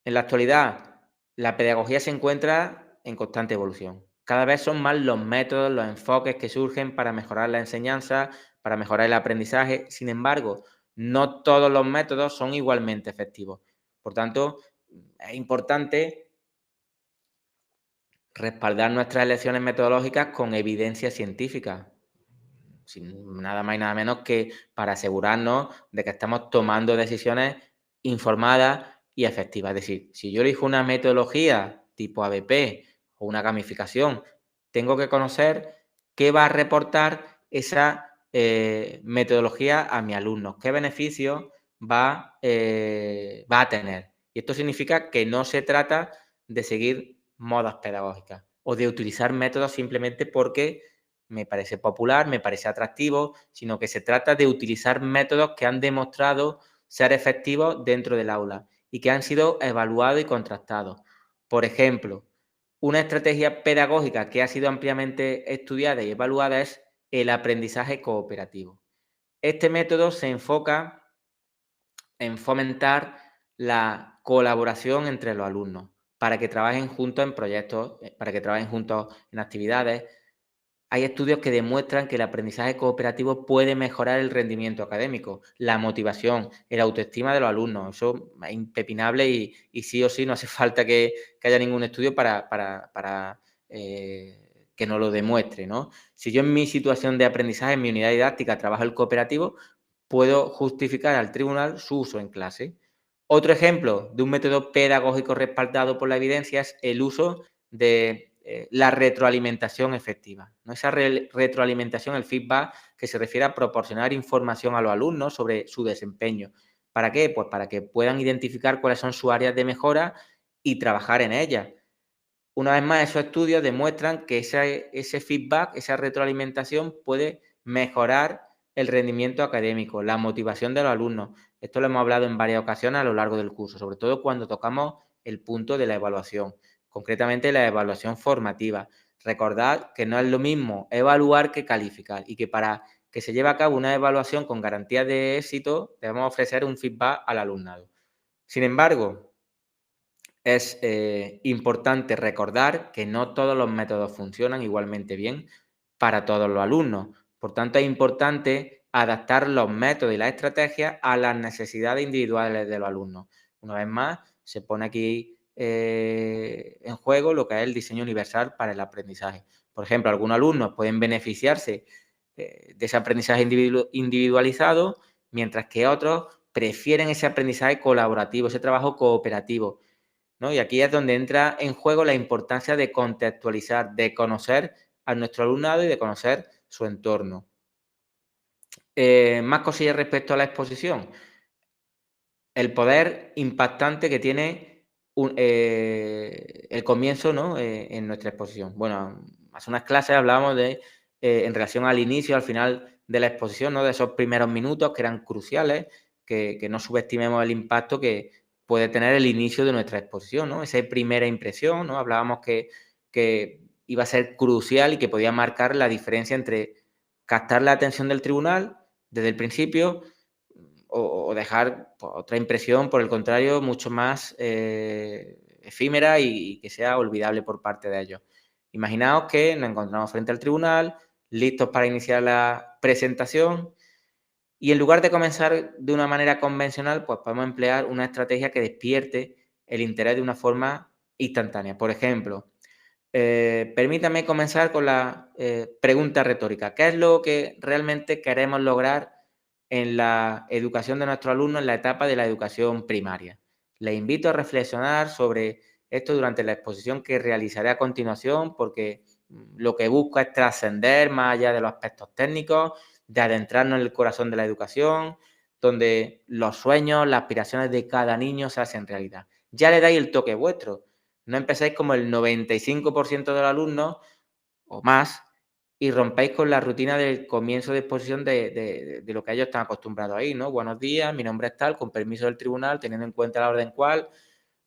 En la actualidad, la pedagogía se encuentra en constante evolución. Cada vez son más los métodos, los enfoques que surgen para mejorar la enseñanza, para mejorar el aprendizaje. Sin embargo, no todos los métodos son igualmente efectivos. Por tanto, es importante respaldar nuestras elecciones metodológicas con evidencia científica, sin nada más y nada menos que para asegurarnos de que estamos tomando decisiones informadas y efectivas. Es decir, si yo elijo una metodología tipo ABP o una gamificación, tengo que conocer qué va a reportar esa metodología a mi alumno, qué beneficios va a tener. Y esto significa que no se trata de seguir modas pedagógicas o de utilizar métodos simplemente porque me parece popular, me parece atractivo, sino que se trata de utilizar métodos que han demostrado ser efectivos dentro del aula y que han sido evaluados y contrastados. Por ejemplo, una estrategia pedagógica que ha sido ampliamente estudiada y evaluada es el aprendizaje cooperativo. Este método se enfoca en fomentar la colaboración entre los alumnos para que trabajen juntos en proyectos, para que trabajen juntos en actividades. Hay estudios que demuestran que el aprendizaje cooperativo puede mejorar el rendimiento académico, la motivación, el autoestima de los alumnos. Eso es impepinable y sí o sí no hace falta que haya ningún estudio para que nos lo demuestre, ¿no? Si yo en mi situación de aprendizaje, en mi unidad didáctica, trabajo el cooperativo, puedo justificar al tribunal su uso en clase. Otro ejemplo de un método pedagógico respaldado por la evidencia es el uso de la retroalimentación efectiva, ¿no? Esa retroalimentación, el feedback, que se refiere a proporcionar información a los alumnos sobre su desempeño. ¿Para qué? Pues para que puedan identificar cuáles son sus áreas de mejora y trabajar en ellas. Una vez más, esos estudios demuestran que ese feedback, esa retroalimentación puede mejorar el rendimiento académico, la motivación de los alumnos. Esto lo hemos hablado en varias ocasiones a lo largo del curso, sobre todo cuando tocamos el punto de la evaluación, concretamente la evaluación formativa. Recordad que no es lo mismo evaluar que calificar y que para que se lleve a cabo una evaluación con garantía de éxito debemos ofrecer un feedback al alumnado. Sin embargo, es importante recordar que no todos los métodos funcionan igualmente bien para todos los alumnos. Por tanto, es importante adaptar los métodos y las estrategias a las necesidades individuales de los alumnos. Una vez más, se pone aquí en juego lo que es el diseño universal para el aprendizaje. Por ejemplo, algunos alumnos pueden beneficiarse de ese aprendizaje individualizado, mientras que otros prefieren ese aprendizaje colaborativo, ese trabajo cooperativo, ¿no? Y aquí es donde entra en juego la importancia de contextualizar, de conocer a nuestro alumnado y de conocer su entorno. Más cosillas respecto a la exposición. El poder impactante que tiene el comienzo, ¿no? En nuestra exposición. Bueno, hace unas clases hablábamos de, en relación al inicio, al final de la exposición, ¿no? De esos primeros minutos que eran cruciales, que no subestimemos el impacto que puede tener el inicio de nuestra exposición, ¿no? Esa primera impresión, ¿no? Hablábamos que iba a ser crucial y que podía marcar la diferencia entre captar la atención del tribunal desde el principio o dejar pues, otra impresión, por el contrario, mucho más efímera y que sea olvidable por parte de ellos. Imaginaos que nos encontramos frente al tribunal, listos para iniciar la presentación y en lugar de comenzar de una manera convencional, pues podemos emplear una estrategia que despierte el interés de una forma instantánea. Por ejemplo, permítame comenzar con la pregunta retórica. ¿Qué es lo que realmente queremos lograr en la educación de nuestros alumnos en la etapa de la educación primaria? Les invito a reflexionar sobre esto durante la exposición que realizaré a continuación, porque lo que busco es trascender más allá de los aspectos técnicos, de adentrarnos en el corazón de la educación, donde los sueños, las aspiraciones de cada niño se hacen realidad. Ya le dais el toque vuestro. No empecéis como el 95% de los alumnos o más y rompáis con la rutina del comienzo de exposición de lo que ellos están acostumbrados ahí, ¿no? Buenos días, mi nombre es tal, con permiso del tribunal, teniendo en cuenta la orden cual,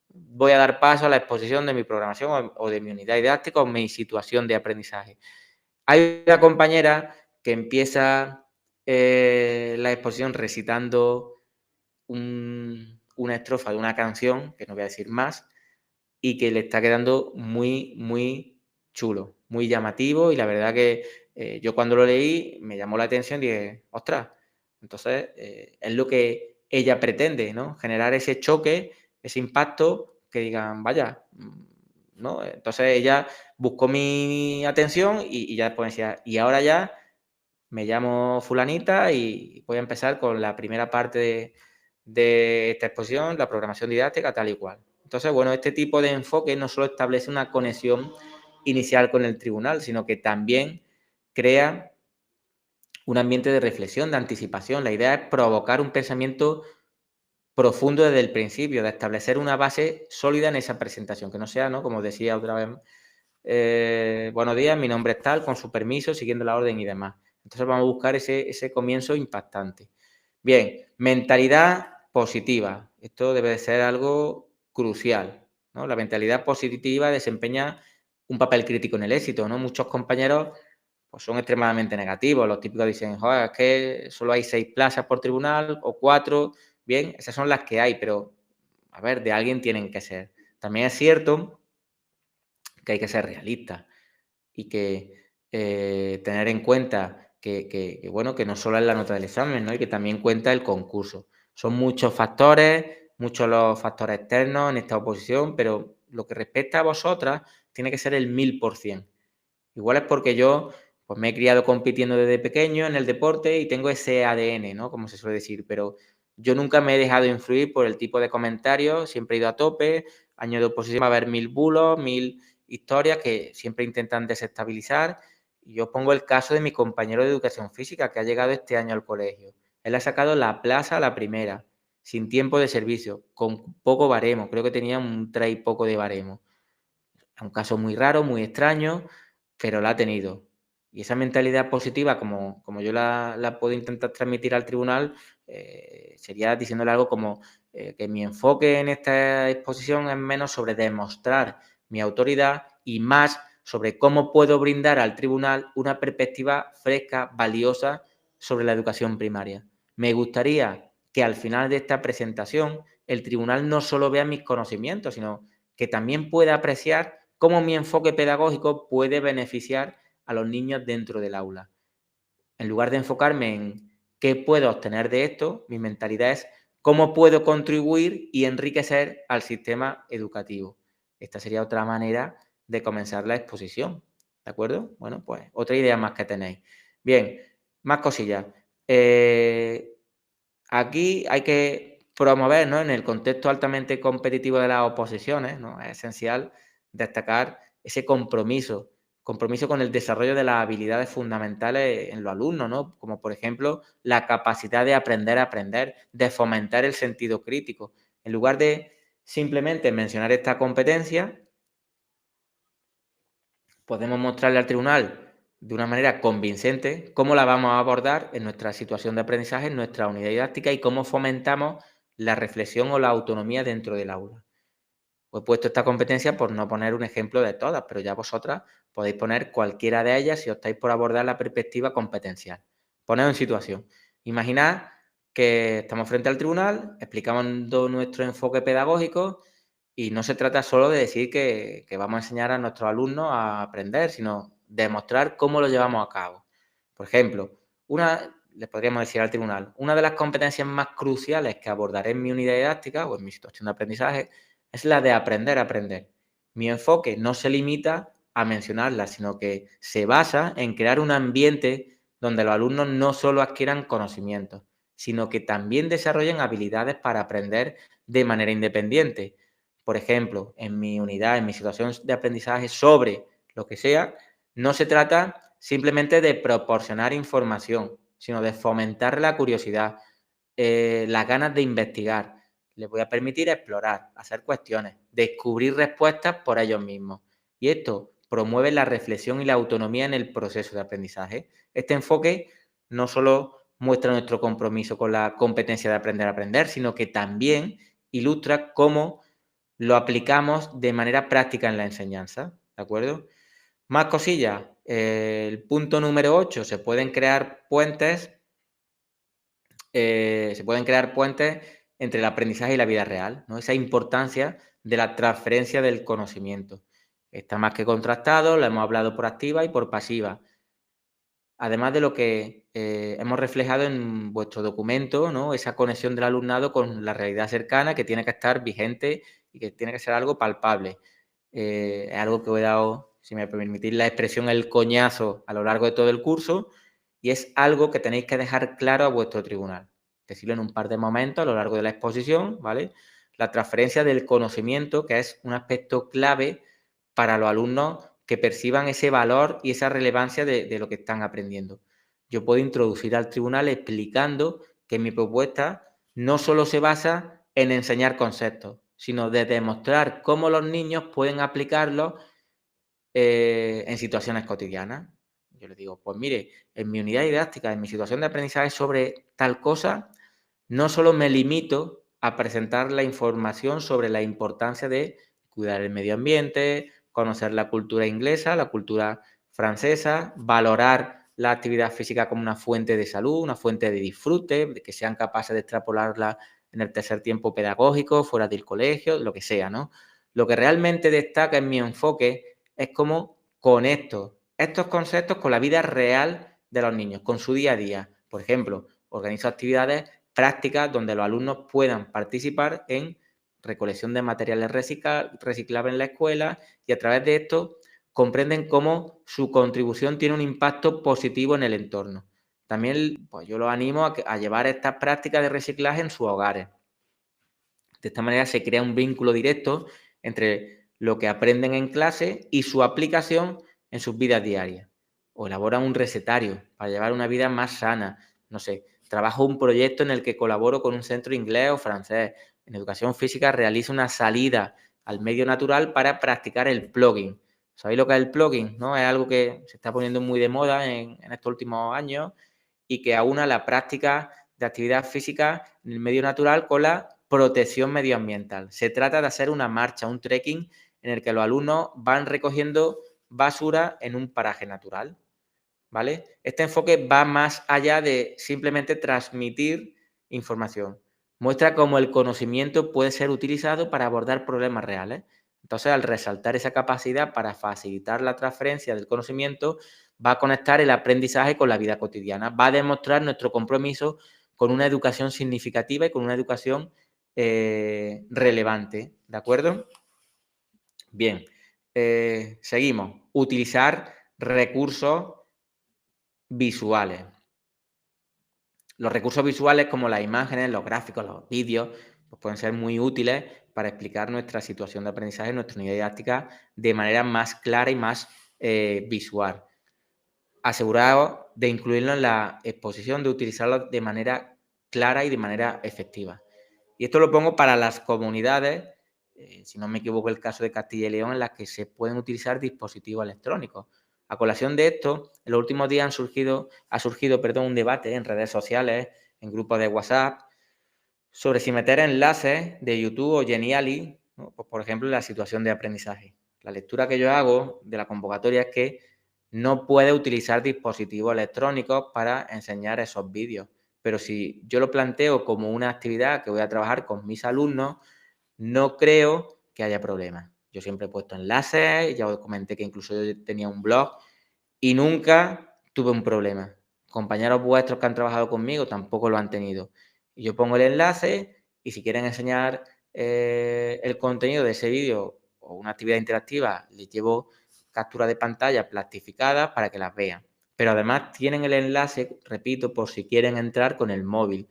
voy a dar paso a la exposición de mi programación o de mi unidad didáctica o mi situación de aprendizaje. Hay una compañera que empieza la exposición recitando una estrofa de una canción, que no voy a decir más, y que le está quedando muy, muy chulo, muy llamativo, y la verdad que yo cuando lo leí me llamó la atención y dije, ostras, entonces es lo que ella pretende, ¿no? Generar ese choque, ese impacto, que digan, vaya, ¿no? Entonces ella buscó mi atención y ya después me decía, y ahora ya me llamo fulanita y voy a empezar con la primera parte de esta exposición, la programación didáctica, tal y cual. Entonces, bueno, este tipo de enfoque no solo establece una conexión inicial con el tribunal, sino que también crea un ambiente de reflexión, de anticipación. La idea es provocar un pensamiento profundo desde el principio, de establecer una base sólida en esa presentación, que no sea, ¿no? Como decía otra vez, buenos días, mi nombre es tal, con su permiso, siguiendo la orden y demás. Entonces vamos a buscar ese comienzo impactante. Bien, mentalidad positiva. Esto debe de ser algo crucial, ¿no? La mentalidad positiva desempeña un papel crítico en el éxito, ¿no? Muchos compañeros pues, son extremadamente negativos. Los típicos dicen, joder, es que solo hay 6 plazas por tribunal o 4. Bien, esas son las que hay, pero, a ver, de alguien tienen que ser. También es cierto que hay que ser realistas y que tener en cuenta bueno, que no solo es la nota del examen, ¿no? Y que también cuenta el concurso. Son muchos factores, muchos los factores externos en esta oposición, pero lo que respecta a vosotras tiene que ser el 1000%. Igual es porque yo pues me he criado compitiendo desde pequeño en el deporte y tengo ese ADN, ¿no? Como se suele decir, pero yo nunca me he dejado influir por el tipo de comentarios, siempre he ido a tope, año de oposición va a haber 1000 bulos, 1000 historias que siempre intentan desestabilizar. Y yo pongo el caso de mi compañero de educación física que ha llegado este año al colegio. Él ha sacado la plaza a la primera, sin tiempo de servicio, con poco baremo, creo que tenía un 3 y poco de baremo. Es un caso muy raro, muy extraño, pero la ha tenido. Y esa mentalidad positiva, como yo la puedo intentar transmitir al tribunal, sería diciéndole algo como que mi enfoque en esta exposición es menos sobre demostrar mi autoridad y más sobre cómo puedo brindar al tribunal una perspectiva fresca, valiosa sobre la educación primaria. Me gustaría que al final de esta presentación el tribunal no solo vea mis conocimientos, sino que también pueda apreciar cómo mi enfoque pedagógico puede beneficiar a los niños dentro del aula. En lugar de enfocarme en qué puedo obtener de esto, mi mentalidad es cómo puedo contribuir y enriquecer al sistema educativo. Esta sería otra manera de comenzar la exposición. ¿De acuerdo? Bueno, pues otra idea más que tenéis. Bien, más cosillas. Aquí hay que promover, ¿no? En el contexto altamente competitivo de las oposiciones, ¿no? Es esencial destacar ese compromiso con el desarrollo de las habilidades fundamentales en los alumnos, ¿no? Como por ejemplo la capacidad de aprender a aprender, de fomentar el sentido crítico. En lugar de simplemente mencionar esta competencia, podemos mostrarle al tribunal de una manera convincente cómo la vamos a abordar en nuestra situación de aprendizaje, en nuestra unidad didáctica y cómo fomentamos la reflexión o la autonomía dentro del aula. Os he puesto esta competencia por no poner un ejemplo de todas, pero ya vosotras podéis poner cualquiera de ellas si optáis por abordar la perspectiva competencial. Poneos en situación. Imaginad que estamos frente al tribunal, explicamos nuestro enfoque pedagógico y no se trata solo de decir que vamos a enseñar a nuestros alumnos a aprender, sino de mostrar cómo lo llevamos a cabo. Por ejemplo, les podríamos decir al tribunal, una de las competencias más cruciales que abordaré en mi unidad didáctica o en mi situación de aprendizaje es la de aprender a aprender. Mi enfoque no se limita a mencionarla, sino que se basa en crear un ambiente donde los alumnos no solo adquieran conocimientos, sino que también desarrollen habilidades para aprender de manera independiente. Por ejemplo, en mi unidad, en mi situación de aprendizaje sobre lo que sea, no se trata simplemente de proporcionar información, sino de fomentar la curiosidad, las ganas de investigar. Les voy a permitir explorar, hacer cuestiones, descubrir respuestas por ellos mismos. Y esto promueve la reflexión y la autonomía en el proceso de aprendizaje. Este enfoque no solo muestra nuestro compromiso con la competencia de aprender a aprender, sino que también ilustra cómo lo aplicamos de manera práctica en la enseñanza, ¿de acuerdo? Más cosillas. El punto número 8, se pueden crear puentes entre el aprendizaje y la vida real, ¿no? Esa importancia de la transferencia del conocimiento. Está más que contrastado, lo hemos hablado por activa y por pasiva. Además de lo que hemos reflejado en vuestro documento, ¿no? Esa conexión del alumnado con la realidad cercana que tiene que estar vigente y que tiene que ser algo palpable. Es algo que os he dado, si me permitís la expresión, el coñazo a lo largo de todo el curso, y es algo que tenéis que dejar claro a vuestro tribunal. Decirlo en un par de momentos a lo largo de la exposición, ¿vale? La transferencia del conocimiento, que es un aspecto clave para los alumnos que perciban ese valor y esa relevancia de lo que están aprendiendo. Yo puedo introducir al tribunal explicando que mi propuesta no solo se basa en enseñar conceptos, sino de demostrar cómo los niños pueden aplicarlos en situaciones cotidianas. Yo les digo, pues mire, en mi unidad didáctica, en mi situación de aprendizaje sobre tal cosa, no solo me limito a presentar la información sobre la importancia de cuidar el medio ambiente, conocer la cultura inglesa, la cultura francesa, valorar la actividad física como una fuente de salud, una fuente de disfrute, de que sean capaces de extrapolarla en el tercer tiempo pedagógico, fuera del colegio, lo que sea, ¿no? Lo que realmente destaca en mi enfoque es cómo conecto estos conceptos con la vida real de los niños, con su día a día. Por ejemplo, organizo actividades prácticas donde los alumnos puedan participar en recolección de materiales reciclables en la escuela y a través de esto comprenden cómo su contribución tiene un impacto positivo en el entorno. También pues, yo los animo a llevar estas prácticas de reciclaje en sus hogares. De esta manera se crea un vínculo directo entre lo que aprenden en clase y su aplicación en sus vidas diarias. O elaboran un recetario para llevar una vida más sana. No sé, trabajo un proyecto en el que colaboro con un centro inglés o francés. En educación física realizo una salida al medio natural para practicar el plugging. ¿Sabéis lo que es el plugging? ¿No? Es algo que se está poniendo muy de moda en estos últimos años y que aúna la práctica de actividad física en el medio natural con la protección medioambiental. Se trata de hacer una marcha, un trekking en el que los alumnos van recogiendo basura en un paraje natural, ¿vale? Este enfoque va más allá de simplemente transmitir información. Muestra cómo el conocimiento puede ser utilizado para abordar problemas reales. Entonces, al resaltar esa capacidad para facilitar la transferencia del conocimiento, va a conectar el aprendizaje con la vida cotidiana, va a demostrar nuestro compromiso con una educación significativa y con una educación relevante, ¿de acuerdo? Bien, seguimos. Utilizar recursos visuales. Los recursos visuales como las imágenes, los gráficos, los vídeos, pues pueden ser muy útiles para explicar nuestra situación de aprendizaje, nuestra unidad didáctica de manera más clara y más visual. Aseguraos de incluirlo en la exposición, de utilizarlo de manera clara y de manera efectiva. Y esto lo pongo para las comunidades, si no me equivoco, el caso de Castilla y León, en las que se pueden utilizar dispositivos electrónicos. A colación de esto, en los últimos días ha surgido un debate en redes sociales, en grupos de WhatsApp, sobre si meter enlaces de YouTube o Geniali, ¿no? Pues, por ejemplo, en la situación de aprendizaje. La lectura que yo hago de la convocatoria es que no puede utilizar dispositivos electrónicos para enseñar esos vídeos. Pero si yo lo planteo como una actividad que voy a trabajar con mis alumnos, no creo que haya problema. Yo siempre he puesto enlaces, ya os comenté que incluso yo tenía un blog y nunca tuve un problema. Compañeros vuestros que han trabajado conmigo tampoco lo han tenido. Y yo pongo el enlace y si quieren enseñar el contenido de ese vídeo o una actividad interactiva, les llevo captura de pantalla plastificadas para que las vean. Pero además tienen el enlace, repito, por si quieren entrar con el móvil.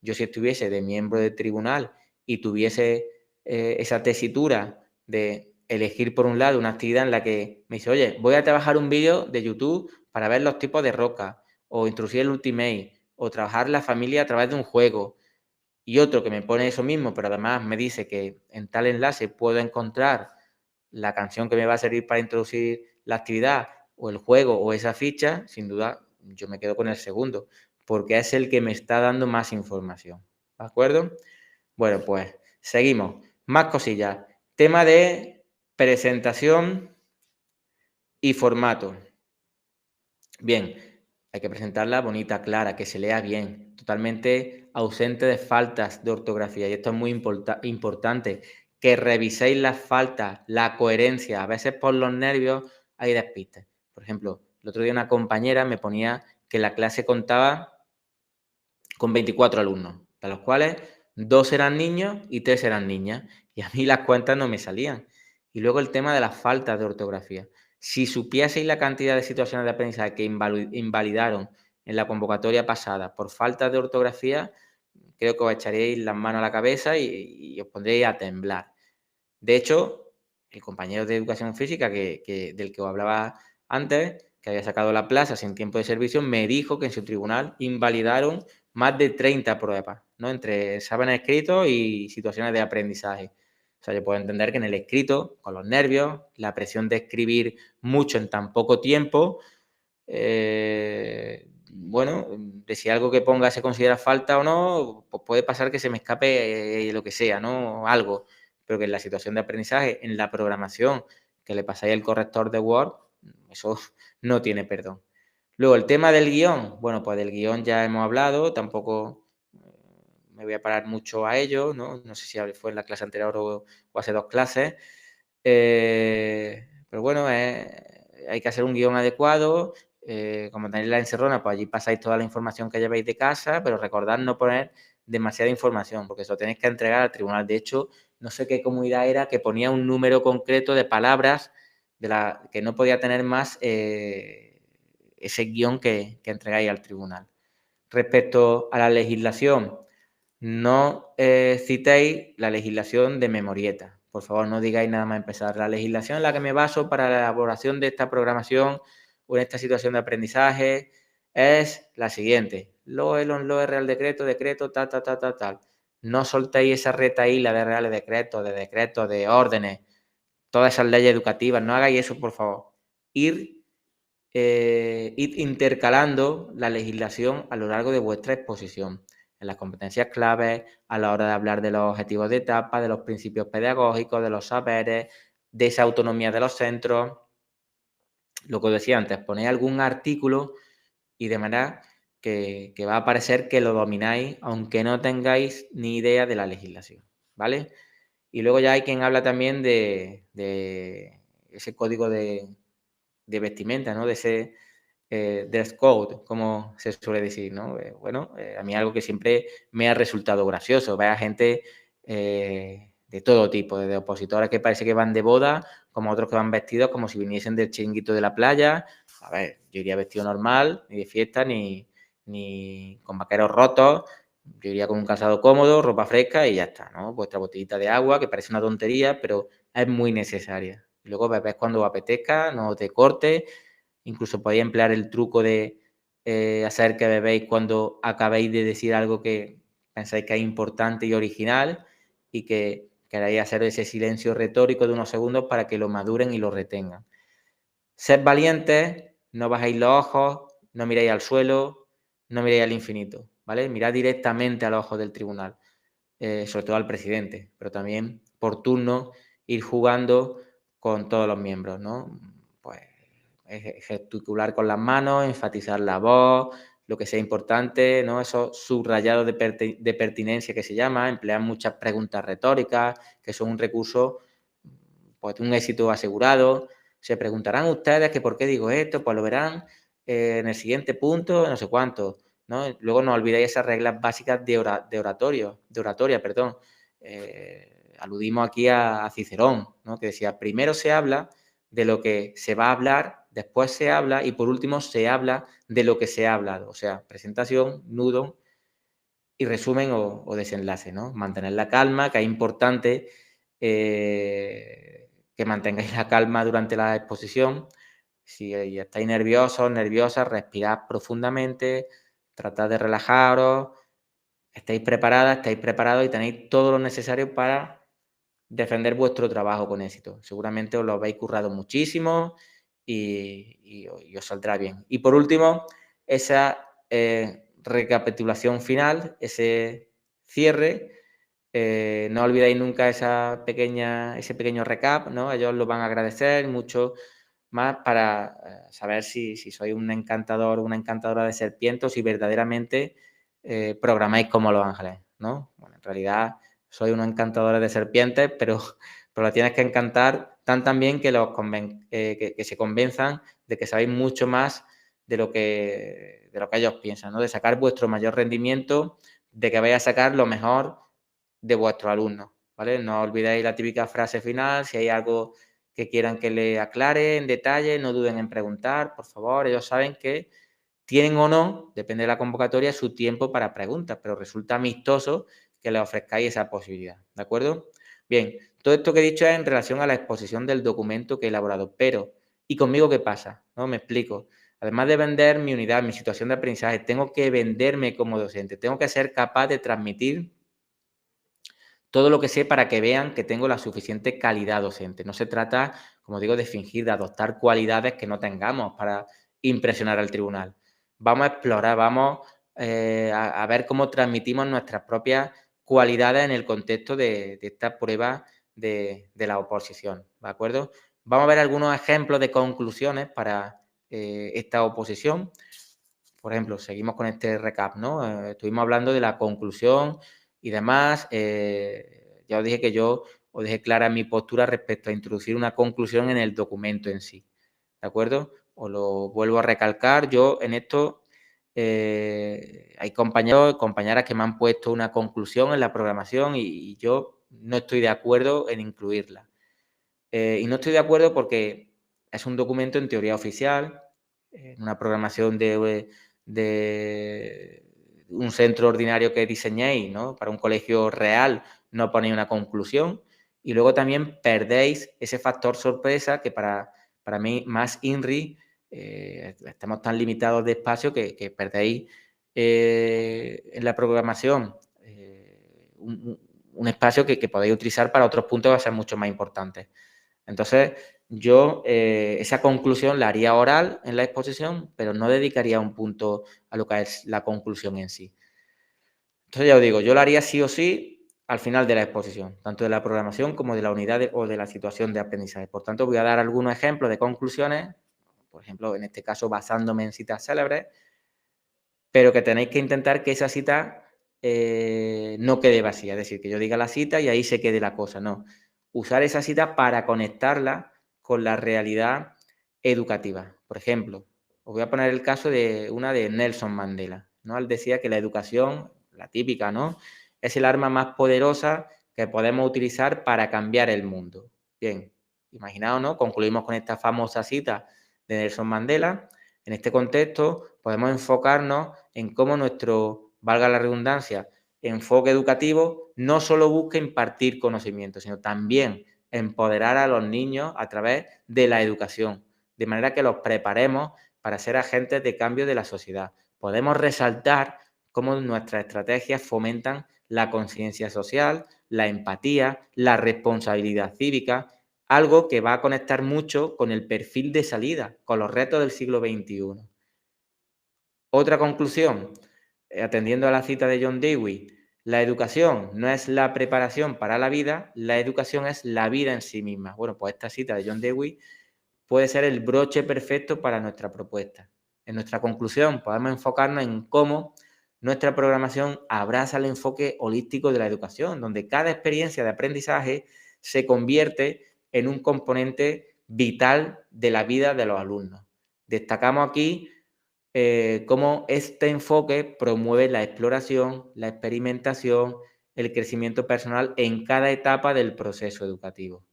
Yo si estuviese de miembro del tribunal y tuviese esa tesitura de elegir por un lado una actividad en la que me dice, oye, voy a trabajar un vídeo de YouTube para ver los tipos de roca, o introducir el Ultimate, o trabajar la familia a través de un juego, y otro que me pone eso mismo, pero además me dice que en tal enlace puedo encontrar la canción que me va a servir para introducir la actividad o el juego o esa ficha, sin duda yo me quedo con el segundo, porque es el que me está dando más información. ¿De acuerdo? Bueno, pues seguimos. Más cosillas. Tema de presentación y formato. Bien, hay que presentarla bonita, clara, que se lea bien, totalmente ausente de faltas de ortografía. Y esto es muy importante, que reviséis las faltas, la coherencia. A veces por los nervios hay despistes. Por ejemplo, el otro día una compañera me ponía que la clase contaba con 24 alumnos, de los cuales 2 eran niños y 3 eran niñas. Y a mí las cuentas no me salían. Y luego el tema de las faltas de ortografía. Si supieseis la cantidad de situaciones de aprendizaje que invalidaron en la convocatoria pasada por faltas de ortografía, creo que os echaríais las manos a la cabeza y os pondréis a temblar. De hecho, el compañero de educación física del que os hablaba antes, que había sacado la plaza sin tiempo de servicio, me dijo que en su tribunal invalidaron más de 30 pruebas, ¿no? Entre exámenes escritos y situaciones de aprendizaje. O sea, yo puedo entender que en el escrito, con los nervios, la presión de escribir mucho en tan poco tiempo, bueno, de si algo que ponga se considera falta o no, pues puede pasar que se me escape lo que sea, ¿no? Algo, pero que en la situación de aprendizaje, en la programación, que le pasáis el corrector de Word, eso no tiene perdón. Luego, el tema del guión, bueno, pues del guión ya hemos hablado, tampoco me voy a parar mucho a ello, ¿no? No sé si fue en la clase anterior o hace 2 clases, pero bueno, hay que hacer un guión adecuado, como tenéis la encerrona, pues allí pasáis toda la información que lleváis de casa, pero recordad no poner demasiada información, porque eso tenéis que entregar al tribunal. De hecho, no sé qué comunidad era que ponía un número concreto de palabras que no podía tener más ese guión que entregáis al tribunal. Respecto a la legislación, no citéis la legislación de memorieta. Por favor, no digáis nada más empezar. La legislación en la que me baso para la elaboración de esta programación o en esta situación de aprendizaje es la siguiente. LOE, Real Decreto, tal. No soltéis esa retaíla de reales decretos, de órdenes, todas esas leyes educativas. No hagáis eso, por favor. Ir intercalando la legislación a lo largo de vuestra exposición en las competencias claves, a la hora de hablar de los objetivos de etapa, de los principios pedagógicos, de los saberes, de esa autonomía de los centros. Lo que os decía antes, ponéis algún artículo y de manera que va a parecer que lo domináis, aunque no tengáis ni idea de la legislación, ¿vale? Y luego ya hay quien habla también de ese código de vestimenta, ¿no? De ese dress code, como se suele decir, ¿no? Bueno, a mí algo que siempre me ha resultado gracioso, ver a gente de todo tipo, desde opositores que parece que van de boda, como otros que van vestidos como si viniesen del chiringuito de la playa. A ver, yo iría vestido normal, ni de fiesta, ni con vaqueros rotos. Yo iría con un calzado cómodo, ropa fresca y ya está, ¿no? Vuestra botellita de agua, que parece una tontería, pero es muy necesaria. Y luego bebés cuando os apetezca, no te cortes. Incluso podéis emplear el truco de hacer que bebéis cuando acabéis de decir algo que pensáis que es importante y original y que queráis hacer ese silencio retórico de unos segundos para que lo maduren y lo retengan. Sed valientes, no bajéis los ojos, no miréis al suelo, no miréis al infinito, ¿vale? Mirad directamente a los ojos del tribunal, sobre todo al presidente, pero también por turno ir jugando con todos los miembros, ¿no? Pues gesticular con las manos, enfatizar la voz, lo que sea importante, ¿no? Esos subrayados de pertinencia que se llama, emplear muchas preguntas retóricas, que son un recurso, pues un éxito asegurado. Se preguntarán ustedes que por qué digo esto, pues lo verán en el siguiente punto, no sé cuánto, ¿no? Luego no olvidéis esas reglas básicas de oratoria, perdón. Aludimos aquí a Cicerón, ¿no? Que decía, primero se habla de lo que se va a hablar, después se habla y por último se habla de lo que se ha hablado. O sea, presentación, nudo y resumen o desenlace, ¿no? Mantener la calma, que es importante que mantengáis la calma durante la exposición. Si estáis nerviosos, nerviosas, respirad profundamente, tratad de relajaros, estáis preparadas, estáis preparados y tenéis todo lo necesario para defender vuestro trabajo con éxito. Seguramente os lo habéis currado muchísimo y os saldrá bien. Y por último, esa recapitulación final, ese cierre. No olvidéis nunca ese pequeño recap, ¿no? Ellos lo van a agradecer mucho más para saber si sois un encantador o una encantadora de serpientes o si verdaderamente programáis como los ángeles, ¿no? Bueno, en realidad sois unos encantadores de serpientes, pero la tienes que encantar tan bien que, que se convenzan de que sabéis mucho más de lo que ellos piensan, ¿no? De sacar vuestro mayor rendimiento, de que vais a sacar lo mejor de vuestros alumnos, ¿vale? No olvidéis la típica frase final, si hay algo que quieran que le aclare en detalle, no duden en preguntar, por favor, ellos saben que tienen o no, depende de la convocatoria, su tiempo para preguntas, pero resulta amistoso que les ofrezcáis esa posibilidad, ¿de acuerdo? Bien, todo esto que he dicho es en relación a la exposición del documento que he elaborado, pero ¿y conmigo qué pasa? ¿No? Me explico. Además de vender mi unidad, mi situación de aprendizaje, tengo que venderme como docente, tengo que ser capaz de transmitir todo lo que sé para que vean que tengo la suficiente calidad docente. No se trata, como digo, de fingir, de adoptar cualidades que no tengamos para impresionar al tribunal. Vamos a explorar, vamos a ver cómo transmitimos nuestras propias cualidades en el contexto de esta prueba de la oposición, ¿de acuerdo? Vamos a ver algunos ejemplos de conclusiones para esta oposición. Por ejemplo, seguimos con este recap, ¿no? Estuvimos hablando de la conclusión y demás. Ya os dije que yo os dejé clara mi postura respecto a introducir una conclusión en el documento en sí, ¿de acuerdo? Os lo vuelvo a recalcar. Yo en esto hay compañeros y compañeras que me han puesto una conclusión en la programación y yo no estoy de acuerdo en incluirla. Y no estoy de acuerdo porque es un documento en teoría oficial, en una programación de un centro ordinario que diseñéis, ¿no? Para un colegio real no ponéis una conclusión y luego también perdéis ese factor sorpresa que para mí más INRI estamos tan limitados de espacio que perdéis en la programación un espacio que podéis utilizar para otros puntos que va a ser mucho más importantes. Entonces, yo esa conclusión la haría oral en la exposición, pero no dedicaría un punto a lo que es la conclusión en sí. Entonces, ya os digo, yo lo haría sí o sí al final de la exposición, tanto de la programación como de la unidad o de la situación de aprendizaje. Por tanto, voy a dar algunos ejemplos de conclusiones, por ejemplo, en este caso basándome en citas célebres, pero que tenéis que intentar que esa cita no quede vacía, es decir, que yo diga la cita y ahí se quede la cosa, no. Usar esa cita para conectarla con la realidad educativa. Por ejemplo, os voy a poner el caso de una de Nelson Mandela, ¿no? Él decía que la educación, la típica, ¿no? Es el arma más poderosa que podemos utilizar para cambiar el mundo. Bien, imaginaos, ¿no? Concluimos con esta famosa cita de Nelson Mandela. En este contexto, podemos enfocarnos en cómo nuestro, valga la redundancia, enfoque educativo no solo busca impartir conocimiento, sino también empoderar a los niños a través de la educación, de manera que los preparemos para ser agentes de cambio de la sociedad. Podemos resaltar cómo nuestras estrategias fomentan la conciencia social, la empatía, la responsabilidad cívica, algo que va a conectar mucho con el perfil de salida, con los retos del siglo XXI. Otra conclusión, atendiendo a la cita de John Dewey, la educación no es la preparación para la vida, la educación es la vida en sí misma. Bueno, pues esta cita de John Dewey puede ser el broche perfecto para nuestra propuesta. En nuestra conclusión podemos enfocarnos en cómo nuestra programación abraza el enfoque holístico de la educación, donde cada experiencia de aprendizaje se convierte en un componente vital de la vida de los alumnos. Destacamos aquí cómo este enfoque promueve la exploración, la experimentación, el crecimiento personal en cada etapa del proceso educativo.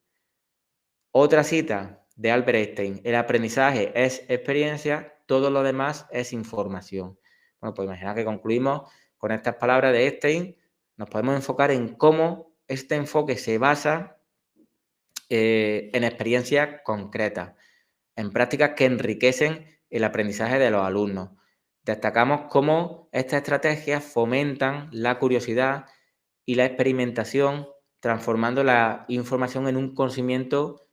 Otra cita de Albert Einstein, el aprendizaje es experiencia, todo lo demás es información. Bueno, pues imagina que concluimos con estas palabras de Einstein, nos podemos enfocar en cómo este enfoque se basa en experiencias concretas, en prácticas que enriquecen el aprendizaje de los alumnos. Destacamos cómo estas estrategias fomentan la curiosidad y la experimentación transformando la información en un conocimiento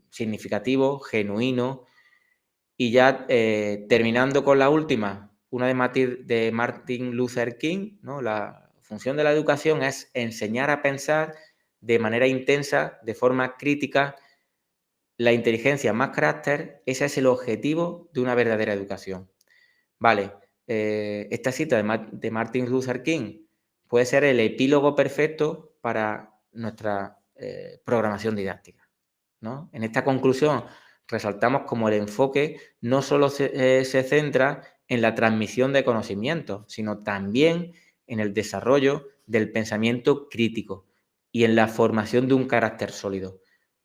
significativo, genuino. Y ya terminando con la última, una de Martin Luther King, ¿no? La función de la educación es enseñar a pensar de manera intensa, de forma crítica, la inteligencia más carácter. Ese es el objetivo de una verdadera educación. Vale, esta cita de Martin Luther King puede ser el epílogo perfecto para nuestra programación didáctica, ¿no? En esta conclusión resaltamos cómo el enfoque no solo se centra en la transmisión de conocimientos, sino también en el desarrollo del pensamiento crítico y en la formación de un carácter sólido.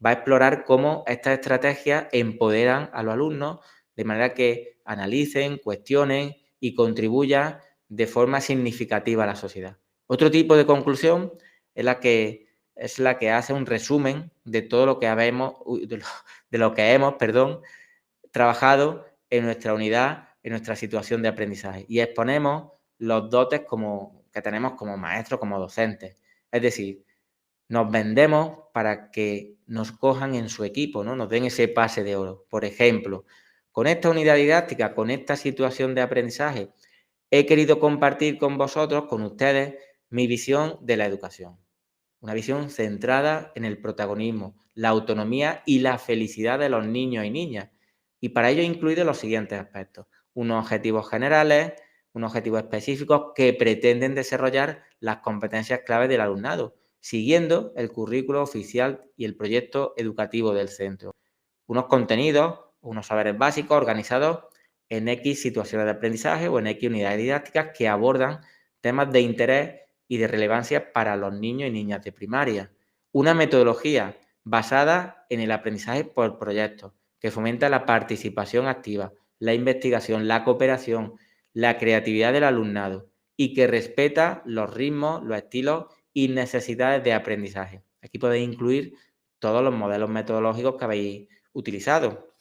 Va a explorar cómo estas estrategias empoderan a los alumnos de manera que analicen, cuestionen y contribuyan de forma significativa a la sociedad. Otro tipo de conclusión es la que hace un resumen de todo lo que hemos trabajado en nuestra unidad, en nuestra situación de aprendizaje, y exponemos los dotes que tenemos como maestros, como docentes. Es decir, nos vendemos para que nos cojan en su equipo, ¿no? Nos den ese pase de oro. Por ejemplo, con esta unidad didáctica, con esta situación de aprendizaje, he querido compartir con vosotros, con ustedes, mi visión de la educación. Una visión centrada en el protagonismo, la autonomía y la felicidad de los niños y niñas. Y para ello he incluido los siguientes aspectos: unos objetivos generales, unos objetivos específicos que pretenden desarrollar las competencias claves del alumnado, siguiendo el currículo oficial y el proyecto educativo del centro. Unos contenidos, unos saberes básicos organizados en X situaciones de aprendizaje o en X unidades didácticas que abordan temas de interés y de relevancia para los niños y niñas de primaria. Una metodología basada en el aprendizaje por proyectos, que fomenta la participación activa, la investigación, la cooperación, la creatividad del alumnado y que respeta los ritmos, los estilos y necesidades de aprendizaje. Aquí podéis incluir todos los modelos metodológicos que habéis utilizado.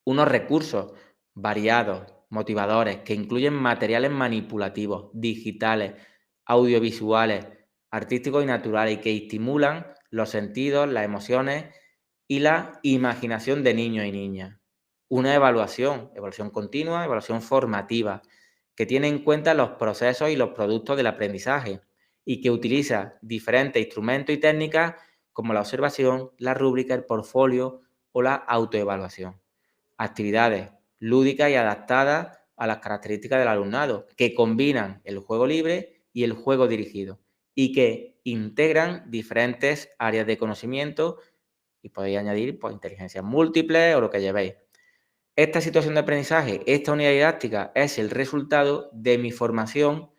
Unos recursos variados, motivadores, que incluyen materiales manipulativos, digitales, audiovisuales, artísticos y naturales, y que estimulan los sentidos, las emociones y la imaginación de niños y niñas. Una evaluación continua, evaluación formativa, que tiene en cuenta los procesos y los productos del aprendizaje y que utiliza diferentes instrumentos y técnicas como la observación, la rúbrica, el portfolio o la autoevaluación. Actividades lúdicas y adaptadas a las características del alumnado, que combinan el juego libre y el juego dirigido y que integran diferentes áreas de conocimiento, y podéis añadir pues, inteligencias múltiples o lo que llevéis. Esta situación de aprendizaje, esta unidad didáctica, es el resultado de mi formación,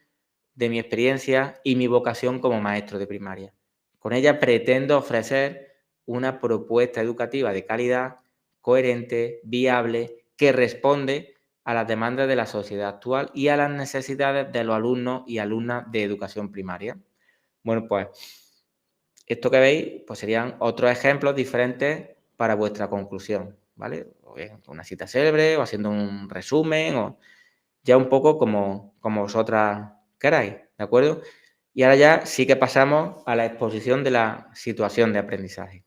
de mi experiencia y mi vocación como maestro de primaria. Con ella pretendo ofrecer una propuesta educativa de calidad, coherente, viable, que responde a las demandas de la sociedad actual y a las necesidades de los alumnos y alumnas de educación primaria. Bueno, pues esto que veis pues serían otros ejemplos diferentes para vuestra conclusión, ¿vale? O bien una cita célebre, o haciendo un resumen, o ya un poco como vosotras queráis, ¿de acuerdo? Y ahora ya sí que pasamos a la exposición de la situación de aprendizaje.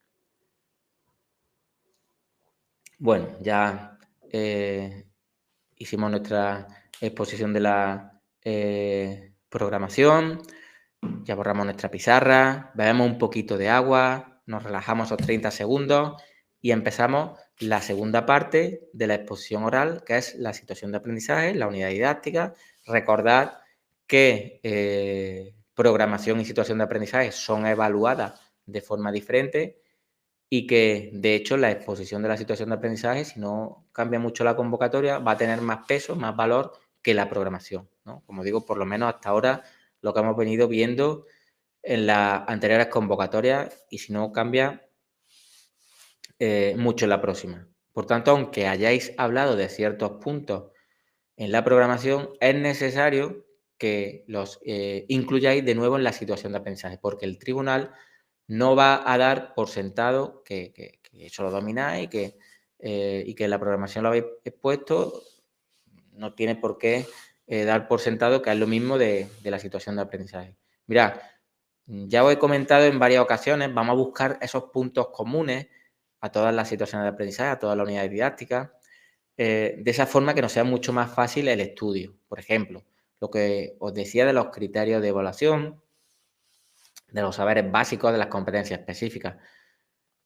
Bueno, ya hicimos nuestra exposición de la programación, ya borramos nuestra pizarra, bebemos un poquito de agua, nos relajamos esos 30 segundos y empezamos la segunda parte de la exposición oral, que es la situación de aprendizaje, la unidad didáctica. Recordad que programación y situación de aprendizaje son evaluadas de forma diferente y que, de hecho, la exposición de la situación de aprendizaje, si no cambia mucho la convocatoria, va a tener más peso, más valor que la programación, ¿no? Como digo, por lo menos hasta ahora lo que hemos venido viendo en las anteriores convocatorias, y si no cambia mucho en la próxima. Por tanto, aunque hayáis hablado de ciertos puntos en la programación, es necesario que los incluyáis de nuevo en la situación de aprendizaje, porque el tribunal no va a dar por sentado que eso lo domináis y que la programación lo habéis expuesto. No tiene por qué dar por sentado que es lo mismo de la situación de aprendizaje. Mirad, Ya os he comentado en varias ocasiones, vamos a buscar esos puntos comunes a todas las situaciones de aprendizaje, a todas las unidades didácticas, de esa forma que nos sea mucho más fácil el estudio. Por ejemplo, lo que os decía de los criterios de evaluación, de los saberes básicos, de las competencias específicas.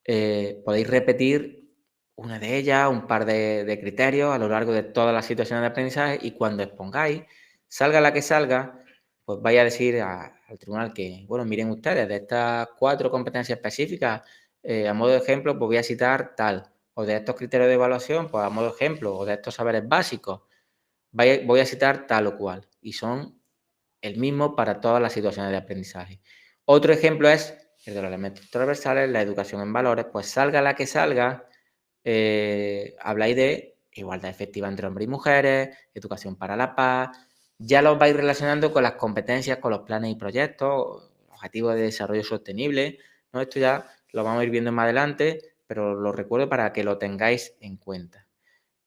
Podéis repetir una de ellas, un par de criterios a lo largo de todas las situaciones de aprendizaje y cuando expongáis, salga la que salga, pues vaya a decir al tribunal que, bueno, miren ustedes, de estas 4 competencias específicas, a modo de ejemplo, pues voy a citar tal, o de estos criterios de evaluación, pues a modo de ejemplo, o de estos saberes básicos, voy a citar tal o cual. Y son el mismo para todas las situaciones de aprendizaje. Otro ejemplo es el de los elementos transversales, la educación en valores, pues salga la que salga, habláis de igualdad efectiva entre hombres y mujeres, educación para la paz, ya los vais relacionando con las competencias, con los planes y proyectos, objetivos de desarrollo sostenible, ¿no? Esto ya lo vamos a ir viendo más adelante, pero lo recuerdo para que lo tengáis en cuenta.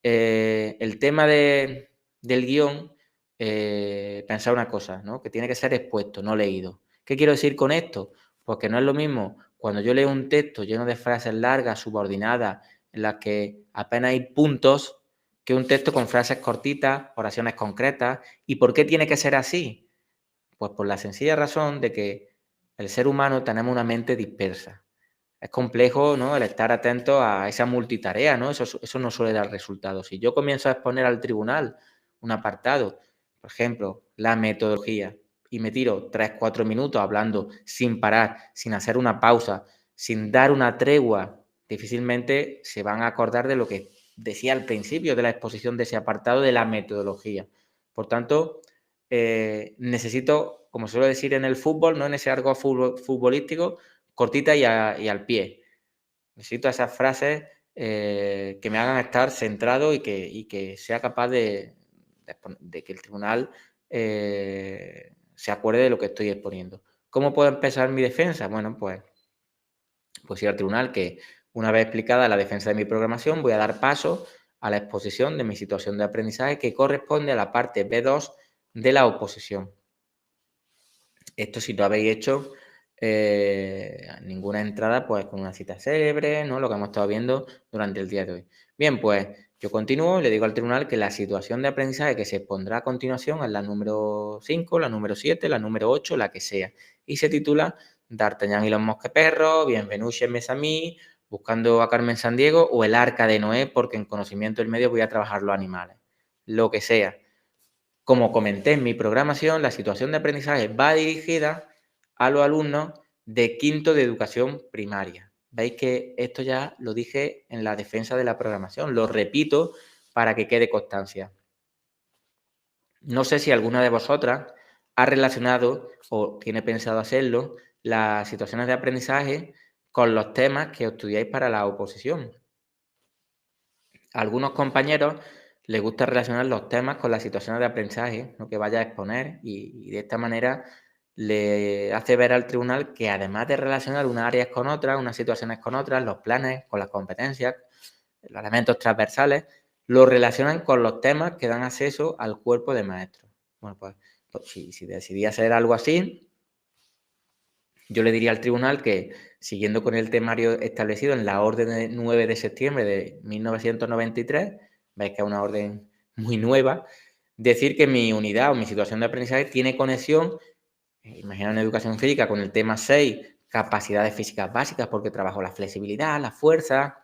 El tema del guión, pensar una cosa, ¿no? Que tiene que ser expuesto, no leído. ¿Qué quiero decir con esto? Pues que no es lo mismo cuando yo leo un texto lleno de frases largas, subordinadas, en las que apenas hay puntos, que un texto con frases cortitas, oraciones concretas. ¿Y por qué tiene que ser así? Pues por la sencilla razón de que el ser humano tenemos una mente dispersa. Es complejo, ¿no? El estar atento a esa multitarea, ¿no? Eso no suele dar resultados. Si yo comienzo a exponer al tribunal un apartado, por ejemplo, la metodología, y me tiro 3, 4 minutos hablando sin parar, sin hacer una pausa, sin dar una tregua, difícilmente se van a acordar de lo que decía al principio de la exposición de ese apartado de la metodología. Por tanto, necesito, como suelo decir en el fútbol, ¿no? En ese argot futbolístico, cortita y al pie. Necesito esas frases que me hagan estar centrado y que sea capaz de que el tribunal se acuerde de lo que estoy exponiendo. ¿Cómo puedo empezar mi defensa? Bueno, pues ir al tribunal que una vez explicada la defensa de mi programación voy a dar paso a la exposición de mi situación de aprendizaje que corresponde a la parte B2 de la oposición. Esto si lo habéis hecho ninguna entrada, pues con una cita célebre, ¿no? Lo que hemos estado viendo durante el día de hoy. Bien, pues yo continúo y le digo al tribunal que la situación de aprendizaje que se pondrá a continuación es la número 5, la número 7, la número 8, la que sea. Y se titula D'Artagnan y los mosqueperros, Bienvenuche mes a mí, Buscando a Carmen Sandiego o El Arca de Noé, porque en conocimiento del medio voy a trabajar los animales. Lo que sea. Como comenté en mi programación, la situación de aprendizaje va dirigida a los alumnos de quinto de educación primaria. Veis que esto ya lo dije en la defensa de la programación, lo repito para que quede constancia. No sé si alguna de vosotras ha relacionado o tiene pensado hacerlo las situaciones de aprendizaje con los temas que estudiáis para la oposición. A algunos compañeros les gusta relacionar los temas con las situaciones de aprendizaje, ¿no? Que vaya a exponer y de esta manera le hace ver al tribunal que además de relacionar unas áreas con otras, unas situaciones con otras, los planes con las competencias, los elementos transversales, lo relacionan con los temas que dan acceso al cuerpo de maestros. Bueno, pues si decidí hacer algo así, yo le diría al tribunal que, siguiendo con el temario establecido en la orden de 9 de septiembre de 1993, veis que es una orden muy nueva, decir que mi unidad o mi situación de aprendizaje tiene conexión, imagina una educación física con el tema 6, capacidades físicas básicas, porque trabajo la flexibilidad, la fuerza,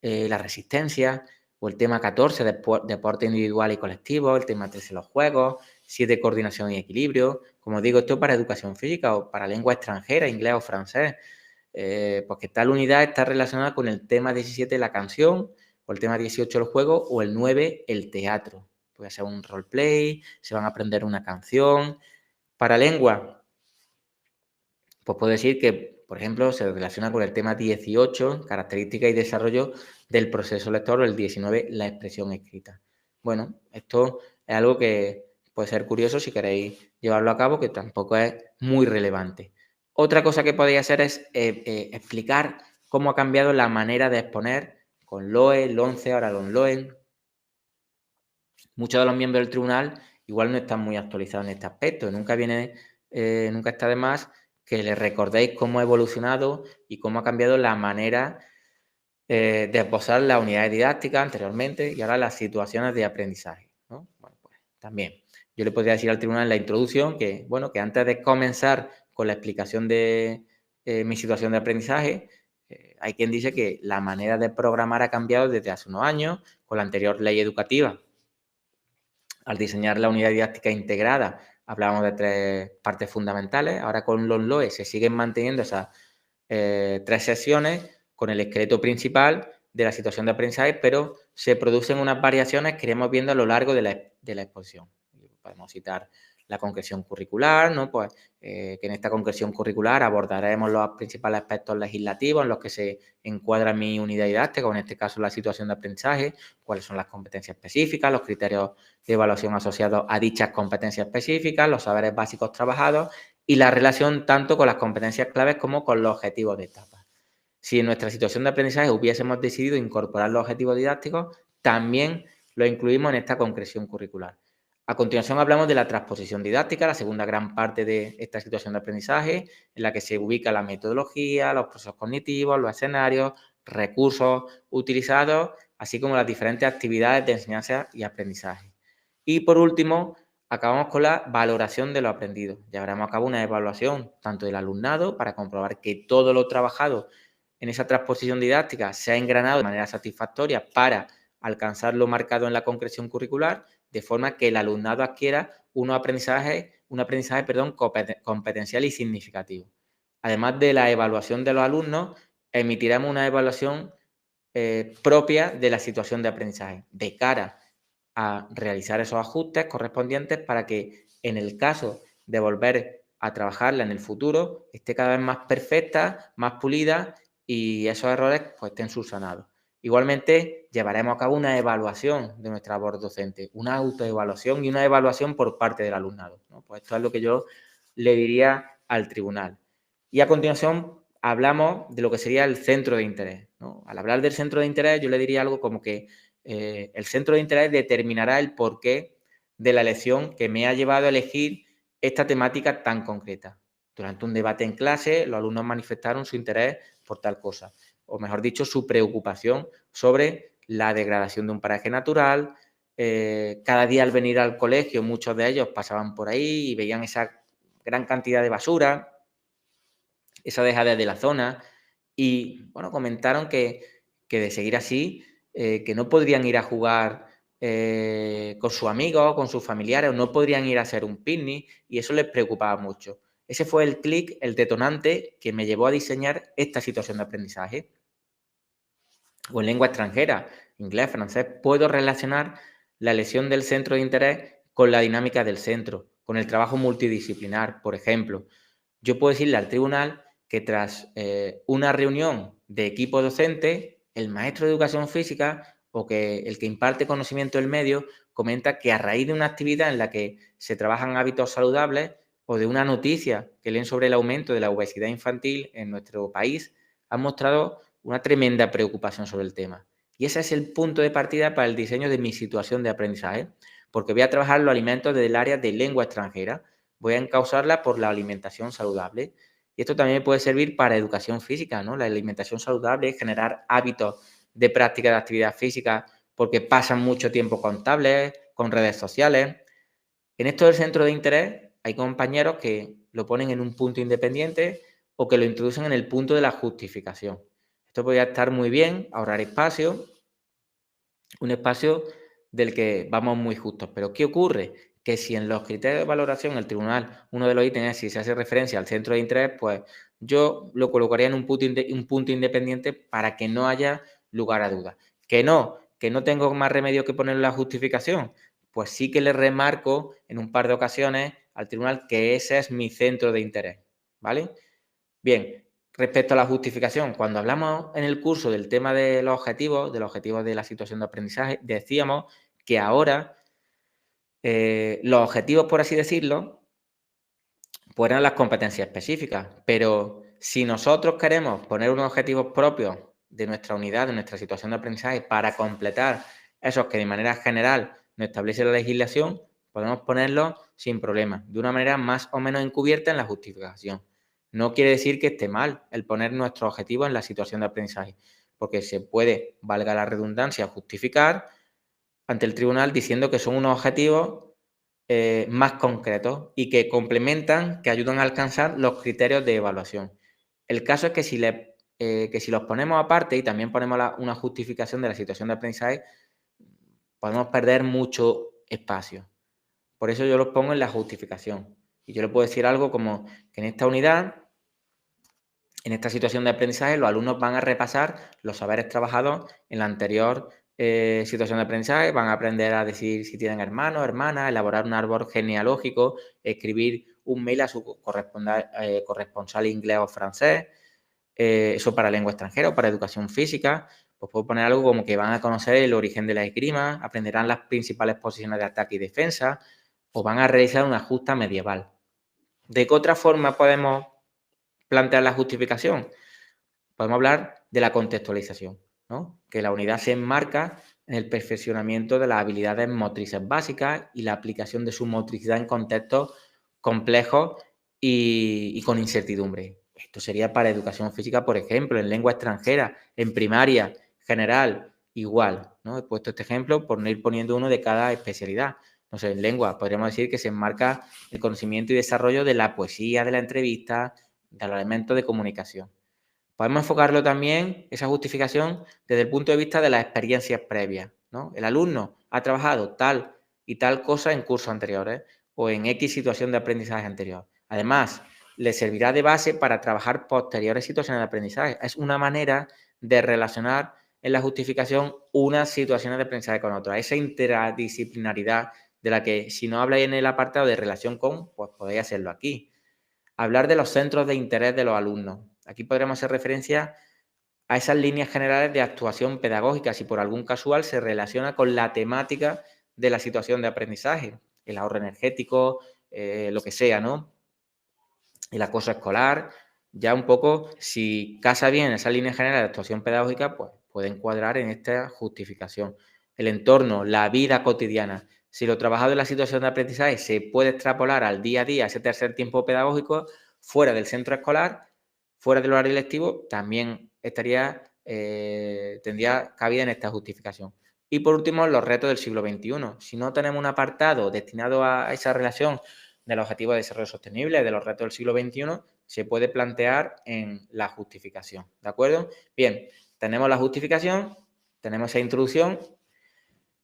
la resistencia, o el tema 14, deporte individual y colectivo, el tema 13, los juegos, 7, coordinación y equilibrio. Como digo, esto para educación física o para lengua extranjera, inglés o francés, porque tal unidad está relacionada con el tema 17, la canción, o el tema 18, el juego, o el 9, el teatro. Puede ser un roleplay, se van a aprender una canción. Para lengua, pues puedo decir que, por ejemplo, se relaciona con el tema 18, características y desarrollo del proceso lector, o el 19, la expresión escrita. Bueno, esto es algo que puede ser curioso si queréis llevarlo a cabo, que tampoco es muy relevante. Otra cosa que podéis hacer es explicar cómo ha cambiado la manera de exponer con LOE, LONCE, ahora LON-LOE. Muchos de los miembros del tribunal igual no están muy actualizados en este aspecto. Nunca está de más que le recordéis cómo ha evolucionado y cómo ha cambiado la manera de esbozar las unidades didácticas anteriormente y ahora las situaciones de aprendizaje, ¿no? Bueno, pues también yo le podría decir al tribunal en la introducción que, bueno, que antes de comenzar con la explicación de mi situación de aprendizaje, hay quien dice que la manera de programar ha cambiado desde hace unos años con la anterior ley educativa. Al diseñar la unidad didáctica integrada, hablábamos de 3 partes fundamentales. Ahora con los LOE se siguen manteniendo esas 3 sesiones con el esqueleto principal de la situación de aprendizaje, pero se producen unas variaciones que iremos viendo a lo largo de la exposición. Podemos citar la concreción curricular, ¿no? Pues que en esta concreción curricular abordaremos los principales aspectos legislativos en los que se encuadra mi unidad didáctica, o en este caso la situación de aprendizaje, cuáles son las competencias específicas, los criterios de evaluación asociados a dichas competencias específicas, los saberes básicos trabajados y la relación tanto con las competencias claves como con los objetivos de etapa. Si en nuestra situación de aprendizaje hubiésemos decidido incorporar los objetivos didácticos, también los incluimos en esta concreción curricular. A continuación hablamos de la transposición didáctica, la segunda gran parte de esta situación de aprendizaje, en la que se ubica la metodología, los procesos cognitivos, los escenarios, recursos utilizados, así como las diferentes actividades de enseñanza y aprendizaje. Y por último, acabamos con la valoración de lo aprendido. Llevaremos a cabo una evaluación tanto del alumnado para comprobar que todo lo trabajado en esa transposición didáctica se ha engranado de manera satisfactoria para alcanzar lo marcado en la concreción curricular, de forma que el alumnado adquiera un aprendizaje competencial y significativo. Además de la evaluación de los alumnos, emitiremos una evaluación propia de la situación de aprendizaje, de cara a realizar esos ajustes correspondientes para que en el caso de volver a trabajarla en el futuro esté cada vez más perfecta, más pulida y esos errores pues estén subsanados. Igualmente llevaremos a cabo una evaluación de nuestra labor docente, una autoevaluación y una evaluación por parte del alumnado, ¿no? Pues esto es lo que yo le diría al tribunal. Y a continuación hablamos de lo que sería el centro de interés, ¿no? Al hablar del centro de interés yo le diría algo como que el centro de interés determinará el porqué de la elección que me ha llevado a elegir esta temática tan concreta. Durante un debate en clase, los alumnos manifestaron su interés por tal cosa, o mejor dicho, su preocupación sobre la degradación de un paraje natural. Cada día al venir al colegio, muchos de ellos pasaban por ahí y veían esa gran cantidad de basura, esa dejadez de la zona, y bueno, comentaron que de seguir así, que no podrían ir a jugar con sus amigos, con sus familiares, o no podrían ir a hacer un picnic, y eso les preocupaba mucho. Ese fue el clic, el detonante que me llevó a diseñar esta situación de aprendizaje. O en lengua extranjera, inglés, francés, puedo relacionar la elección del centro de interés con la dinámica del centro, con el trabajo multidisciplinar. Por ejemplo, yo puedo decirle al tribunal que tras una reunión de equipo docente, el maestro de educación física o que el que imparte conocimiento del medio comenta que a raíz de una actividad en la que se trabajan hábitos saludables o de una noticia que leen sobre el aumento de la obesidad infantil en nuestro país, han mostrado una tremenda preocupación sobre el tema. Y ese es el punto de partida para el diseño de mi situación de aprendizaje, porque voy a trabajar los alimentos desde el área de lengua extranjera, voy a encauzarla por la alimentación saludable. Y esto también puede servir para educación física, ¿no? La alimentación saludable, generar hábitos de práctica de actividad física, porque pasan mucho tiempo con tablets, con redes sociales. En esto del centro de interés hay compañeros que lo ponen en un punto independiente o que lo introducen en el punto de la justificación. Esto podría estar muy bien, ahorrar espacio, un espacio del que vamos muy justos. Pero ¿qué ocurre? Que si en los criterios de valoración el tribunal, uno de los ítems, si se hace referencia al centro de interés, pues yo lo colocaría en un punto independiente para que no haya lugar a dudas. Que no tengo más remedio que poner la justificación, pues sí que le remarco en un par de ocasiones al tribunal que ese es mi centro de interés, ¿vale? Bien, respecto a la justificación, cuando hablamos en el curso del tema de los objetivos de la situación de aprendizaje, decíamos que ahora los objetivos, por así decirlo, pues eran las competencias específicas, pero si nosotros queremos poner unos objetivos propios de nuestra unidad, de nuestra situación de aprendizaje, para completar esos que de manera general nos establece la legislación, podemos ponerlos sin problema, de una manera más o menos encubierta en la justificación. No quiere decir que esté mal el poner nuestros objetivos en la situación de aprendizaje, porque se puede, valga la redundancia, justificar ante el tribunal diciendo que son unos objetivos más concretos y que complementan, que ayudan a alcanzar los criterios de evaluación. El caso es que si los ponemos aparte y también ponemos una justificación de la situación de aprendizaje, podemos perder mucho espacio. Por eso yo los pongo en la justificación. Y yo le puedo decir algo como que en esta unidad, en esta situación de aprendizaje, los alumnos van a repasar los saberes trabajados en la anterior situación de aprendizaje, van a aprender a decir si tienen hermanos, hermanas, elaborar un árbol genealógico, escribir un mail a su corresponsal inglés o francés, eso para lengua extranjera o para educación física. Pues puedo poner algo como que van a conocer el origen de la esgrima, aprenderán las principales posiciones de ataque y defensa, o van a realizar una justa medieval. ¿De qué otra forma podemos plantear la justificación? Podemos hablar de la contextualización, ¿no? Que la unidad se enmarca en el perfeccionamiento de las habilidades motrices básicas y la aplicación de su motricidad en contextos complejos y con incertidumbre. Esto sería para educación física, por ejemplo, en lengua extranjera, en primaria, general, igual, ¿no? He puesto este ejemplo por no ir poniendo uno de cada especialidad. No sé, en lengua podríamos decir que se enmarca el conocimiento y desarrollo de la poesía, de la entrevista, de los elementos de comunicación. Podemos enfocarlo también, esa justificación, desde el punto de vista de las experiencias previas, ¿no? El alumno ha trabajado tal y tal cosa en cursos anteriores o en X situación de aprendizaje anterior. Además, le servirá de base para trabajar posteriores situaciones de aprendizaje. Es una manera de relacionar en la justificación unas situaciones de aprendizaje con otras. Esa interdisciplinaridad de la que si no habláis en el apartado de relación con, pues podéis hacerlo aquí. Hablar de los centros de interés de los alumnos. Aquí podremos hacer referencia a esas líneas generales de actuación pedagógica, si por algún casual se relaciona con la temática de la situación de aprendizaje, el ahorro energético, lo que sea, ¿no? El acoso escolar, ya un poco, si casa bien esa línea general de actuación pedagógica, pues puede encuadrar en esta justificación. El entorno, la vida cotidiana. Si lo trabajado en la situación de aprendizaje se puede extrapolar al día a día, ese tercer tiempo pedagógico, fuera del centro escolar, fuera del horario lectivo, también tendría cabida en esta justificación. Y por último, los retos del siglo XXI. Si no tenemos un apartado destinado a esa relación del objetivo de desarrollo sostenible, de los retos del siglo XXI, se puede plantear en la justificación. ¿De acuerdo? Bien, tenemos la justificación, tenemos esa introducción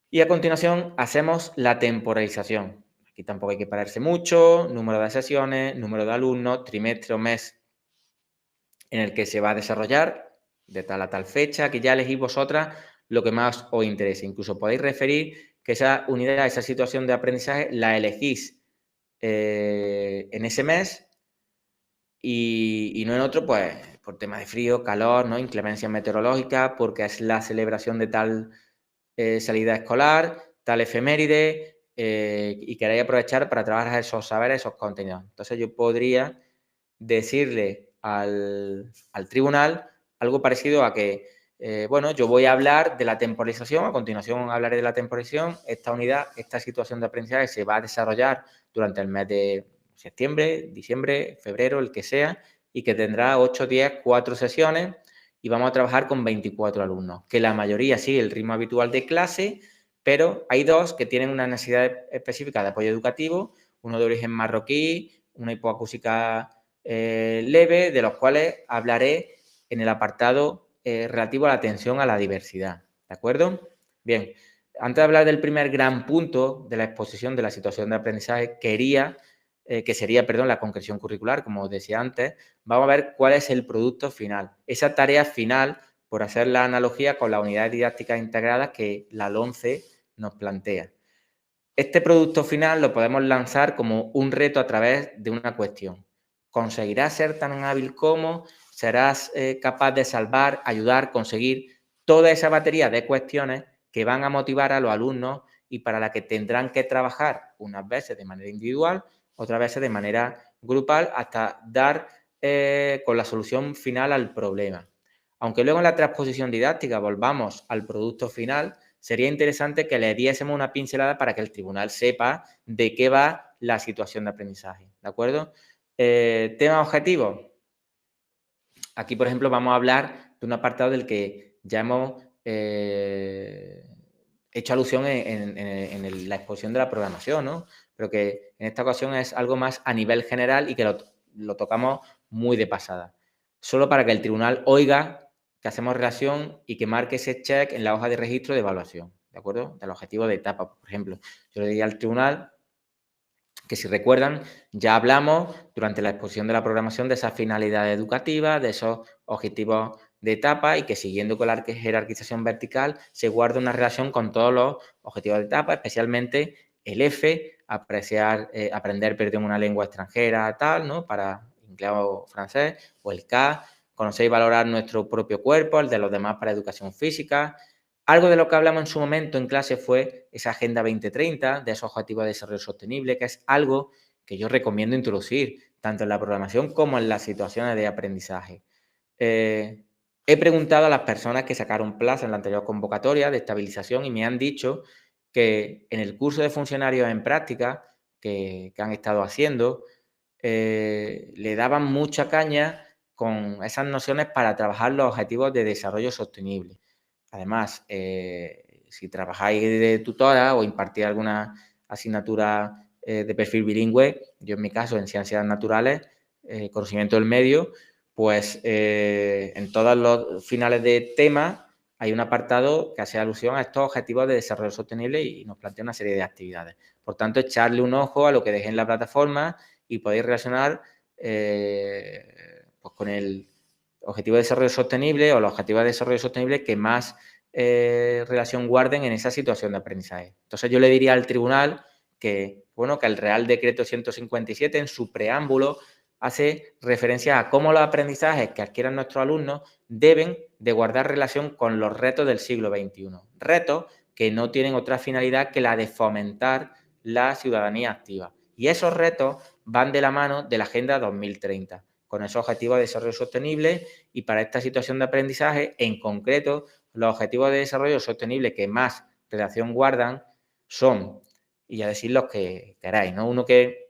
y a continuación hacemos la temporalización. Aquí tampoco hay que pararse mucho, número de sesiones, número de alumnos, trimestre o mes en el que se va a desarrollar de tal a tal fecha, que ya elegís vosotras lo que más os interese. Incluso podéis referir que esa unidad, esa situación de aprendizaje, la elegís en ese mes y no en otro, pues por temas de frío, calor, ¿no? Inclemencia meteorológica, porque es la celebración de tal salida escolar, tal efeméride, y queréis aprovechar para trabajar esos saberes, esos contenidos. Entonces yo podría decirle al tribunal algo parecido a que, bueno, yo voy a hablar de la temporalización, a continuación hablaré de la temporalización, esta unidad, esta situación de aprendizaje se va a desarrollar durante el mes de septiembre, diciembre, febrero, el que sea, y que tendrá 8 días, 4 sesiones, y vamos a trabajar con 24 alumnos, que la mayoría sigue el ritmo habitual de clase, pero hay dos que tienen una necesidad específica de apoyo educativo, uno de origen marroquí, una hipoacúsica leve, de los cuales hablaré en el apartado relativo a la atención a la diversidad. ¿De acuerdo? Bien, antes de hablar del primer gran punto de la exposición de la situación de aprendizaje, que sería, perdón, la concreción curricular, como os decía antes, vamos a ver cuál es el producto final. Esa tarea final, por hacer la analogía con las unidades didácticas integradas que la LOMCE nos plantea. Este producto final lo podemos lanzar como un reto a través de una cuestión. ¿Conseguirás ser tan hábil como? ¿Serás capaz de salvar, ayudar, conseguir toda esa batería de cuestiones que van a motivar a los alumnos y para la que tendrán que trabajar unas veces de manera individual, otras veces de manera grupal, hasta dar con la solución final al problema? Aunque luego en la transposición didáctica volvamos al producto final, sería interesante que le diésemos una pincelada para que el tribunal sepa de qué va la situación de aprendizaje, ¿de acuerdo? Tema objetivo. Aquí, por ejemplo, vamos a hablar de un apartado del que ya hemos hecho alusión en la exposición de la programación, ¿no? Pero que en esta ocasión es algo más a nivel general y que lo tocamos muy de pasada. Solo para que el tribunal oiga que hacemos relación y que marque ese check en la hoja de registro de evaluación, ¿de acuerdo? Del objetivo de etapa, por ejemplo. Yo le diría al tribunal que, si recuerdan, ya hablamos durante la exposición de la programación de esas finalidades educativas, de esos objetivos de etapa, y que, siguiendo con la jerarquización vertical, se guarda una relación con todos los objetivos de etapa, especialmente el F, aprender, perdón, una lengua extranjera, tal, ¿no? Para inglés o francés, o el K, conocer y valorar nuestro propio cuerpo, el de los demás para educación física. Algo de lo que hablamos en su momento en clase fue esa Agenda 2030, de esos objetivos de desarrollo sostenible, que es algo que yo recomiendo introducir, tanto en la programación como en las situaciones de aprendizaje. He preguntado a las personas que sacaron plaza en la anterior convocatoria de estabilización y me han dicho que en el curso de funcionarios en práctica que han estado haciendo, le daban mucha caña con esas nociones para trabajar los objetivos de desarrollo sostenible. Además, si trabajáis de tutora o impartís alguna asignatura de perfil bilingüe, yo en mi caso en ciencias naturales, conocimiento del medio, pues en todos los finales de tema hay un apartado que hace alusión a estos objetivos de desarrollo sostenible y nos plantea una serie de actividades. Por tanto, echarle un ojo a lo que dejé en la plataforma y podéis relacionar pues con el objetivo de desarrollo sostenible o los objetivos de desarrollo sostenible que más relación guarden en esa situación de aprendizaje. Entonces, yo le diría al tribunal que, bueno, que el Real Decreto 157, en su preámbulo, hace referencia a cómo los aprendizajes que adquieran nuestros alumnos deben de guardar relación con los retos del siglo XXI. Retos que no tienen otra finalidad que la de fomentar la ciudadanía activa. Y esos retos van de la mano de la Agenda 2030, con esos objetivos de desarrollo sostenible, y para esta situación de aprendizaje, en concreto, los objetivos de desarrollo sostenible que más relación guardan son, y a decir los que queráis, ¿no? Uno que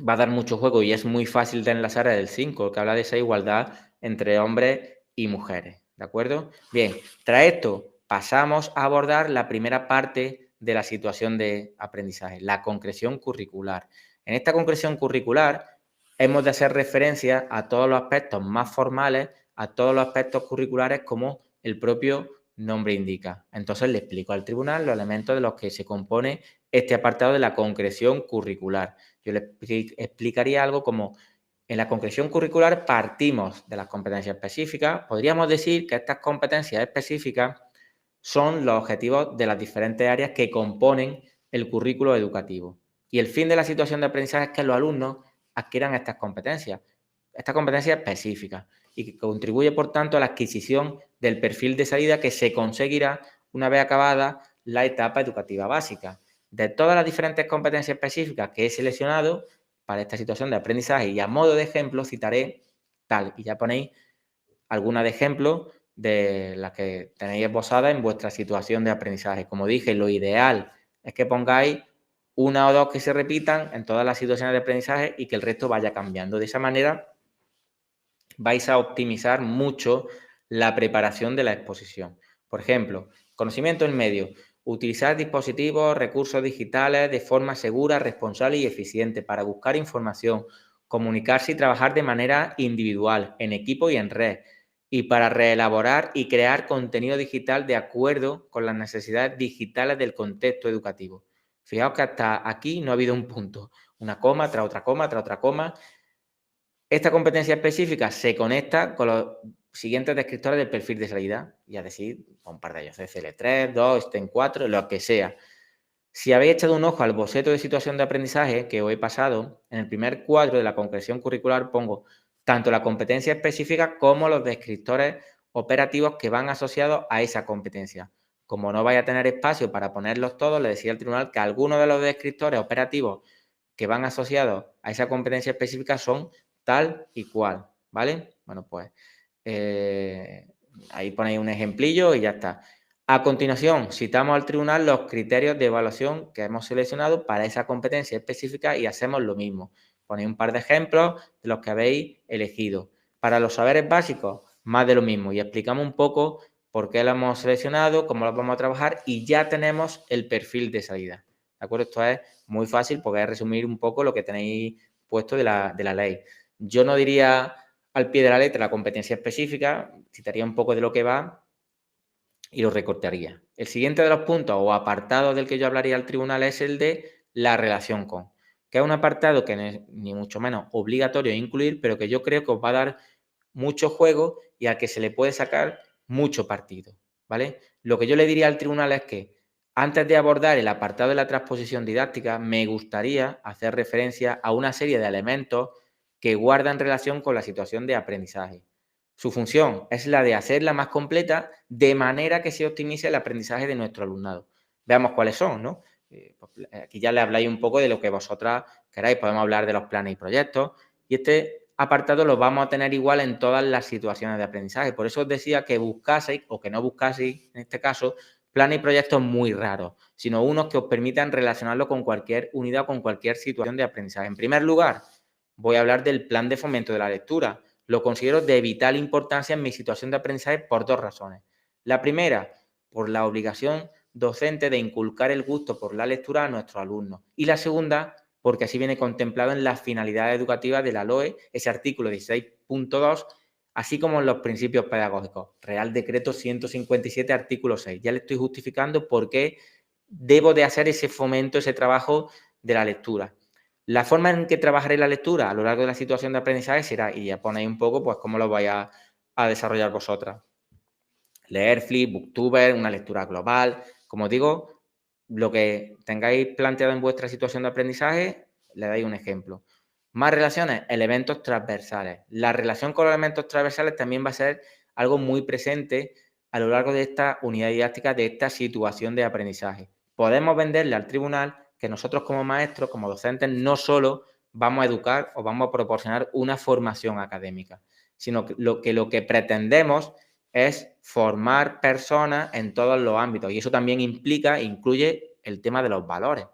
va a dar mucho juego y es muy fácil de enlazar es el 5, que habla de esa igualdad entre hombres y mujeres, ¿de acuerdo? Bien, tras esto pasamos a abordar la primera parte de la situación de aprendizaje, la concreción curricular. En esta concreción curricular hemos de hacer referencia a todos los aspectos más formales, a todos los aspectos curriculares como el propio nombre indica. Entonces le explico al tribunal los elementos de los que se compone este apartado de la concreción curricular. Yo le explicaría algo como: en la concreción curricular partimos de las competencias específicas. Podríamos decir que estas competencias específicas son los objetivos de las diferentes áreas que componen el currículo educativo. Y el fin de la situación de aprendizaje es que los alumnos adquieran estas competencias específicas, y que contribuye, por tanto, a la adquisición del perfil de salida que se conseguirá una vez acabada la etapa educativa básica. De todas las diferentes competencias específicas que he seleccionado para esta situación de aprendizaje, y a modo de ejemplo citaré tal, y ya ponéis alguna de ejemplo de las que tenéis esbozadas en vuestra situación de aprendizaje. Como dije, lo ideal es que pongáis una o dos que se repitan en todas las situaciones de aprendizaje y que el resto vaya cambiando. De esa manera vais a optimizar mucho la preparación de la exposición. Por ejemplo, conocimiento en medio: utilizar dispositivos, recursos digitales de forma segura, responsable y eficiente para buscar información, comunicarse y trabajar de manera individual, en equipo y en red, y para reelaborar y crear contenido digital de acuerdo con las necesidades digitales del contexto educativo. Fijaos que hasta aquí no ha habido un punto, una coma tras otra coma tras otra coma. Esta competencia específica se conecta con los siguientes descriptores del perfil de salida, y a decir, un par de ellos, CCL3, 2, STEM 4, lo que sea. Si habéis echado un ojo al boceto de situación de aprendizaje que os he pasado, en el primer cuadro de la concreción curricular pongo tanto la competencia específica como los descriptores operativos que van asociados a esa competencia. Como no vaya a tener espacio para ponerlos todos, le decía al tribunal que algunos de los descriptores operativos que van asociados a esa competencia específica son tal y cual, ¿vale? Bueno, pues ahí ponéis un ejemplillo y ya está. A continuación, citamos al tribunal los criterios de evaluación que hemos seleccionado para esa competencia específica y hacemos lo mismo. Ponéis un par de ejemplos de los que habéis elegido. Para los saberes básicos, más de lo mismo. Y explicamos un poco por qué lo hemos seleccionado, cómo lo vamos a trabajar y ya tenemos el perfil de salida. ¿De acuerdo? Esto es muy fácil porque es resumir un poco lo que tenéis puesto de la ley. Yo no diría al pie de la letra la competencia específica, citaría un poco de lo que va y lo recortaría. El siguiente de los puntos o apartados del que yo hablaría al tribunal es el de la relación con, que es un apartado que no es ni mucho menos obligatorio incluir, pero que yo creo que os va a dar mucho juego y al que se le puede sacar mucho partido, ¿vale? Lo que yo le diría al tribunal es que antes de abordar el apartado de la transposición didáctica, me gustaría hacer referencia a una serie de elementos que guardan relación con la situación de aprendizaje. Su función es la de hacerla más completa de manera que se optimice el aprendizaje de nuestro alumnado. Veamos cuáles son, ¿no? Aquí ya le habláis un poco de lo que vosotras queráis. Podemos hablar de los planes y proyectos. Y este apartado lo vamos a tener igual en todas las situaciones de aprendizaje. Por eso os decía que buscaseis, o que no buscaseis, en este caso, planes y proyectos muy raros, sino unos que os permitan relacionarlo con cualquier unidad o con cualquier situación de aprendizaje. En primer lugar, voy a hablar del plan de fomento de la lectura. Lo considero de vital importancia en mi situación de aprendizaje por dos razones. La primera, por la obligación docente de inculcar el gusto por la lectura a nuestros alumnos. Y la segunda, porque así viene contemplado en las finalidades educativas de la LOE, ese artículo 16.2, así como en los principios pedagógicos. Real Decreto 157, artículo 6. Ya le estoy justificando por qué debo de hacer ese fomento, ese trabajo de la lectura. La forma en que trabajaré la lectura a lo largo de la situación de aprendizaje será, y ya ponéis un poco, pues cómo lo vais a desarrollar vosotras. Leerflix, Booktuber, una lectura global. Como digo, lo que tengáis planteado en vuestra situación de aprendizaje, le dais un ejemplo. Más relaciones, elementos transversales. La relación con los elementos transversales también va a ser algo muy presente a lo largo de esta unidad didáctica, de esta situación de aprendizaje. Podemos venderle al tribunal que nosotros como maestros, como docentes, no solo vamos a educar o vamos a proporcionar una formación académica, sino que lo que pretendemos es formar personas en todos los ámbitos y eso también incluye el tema de los valores.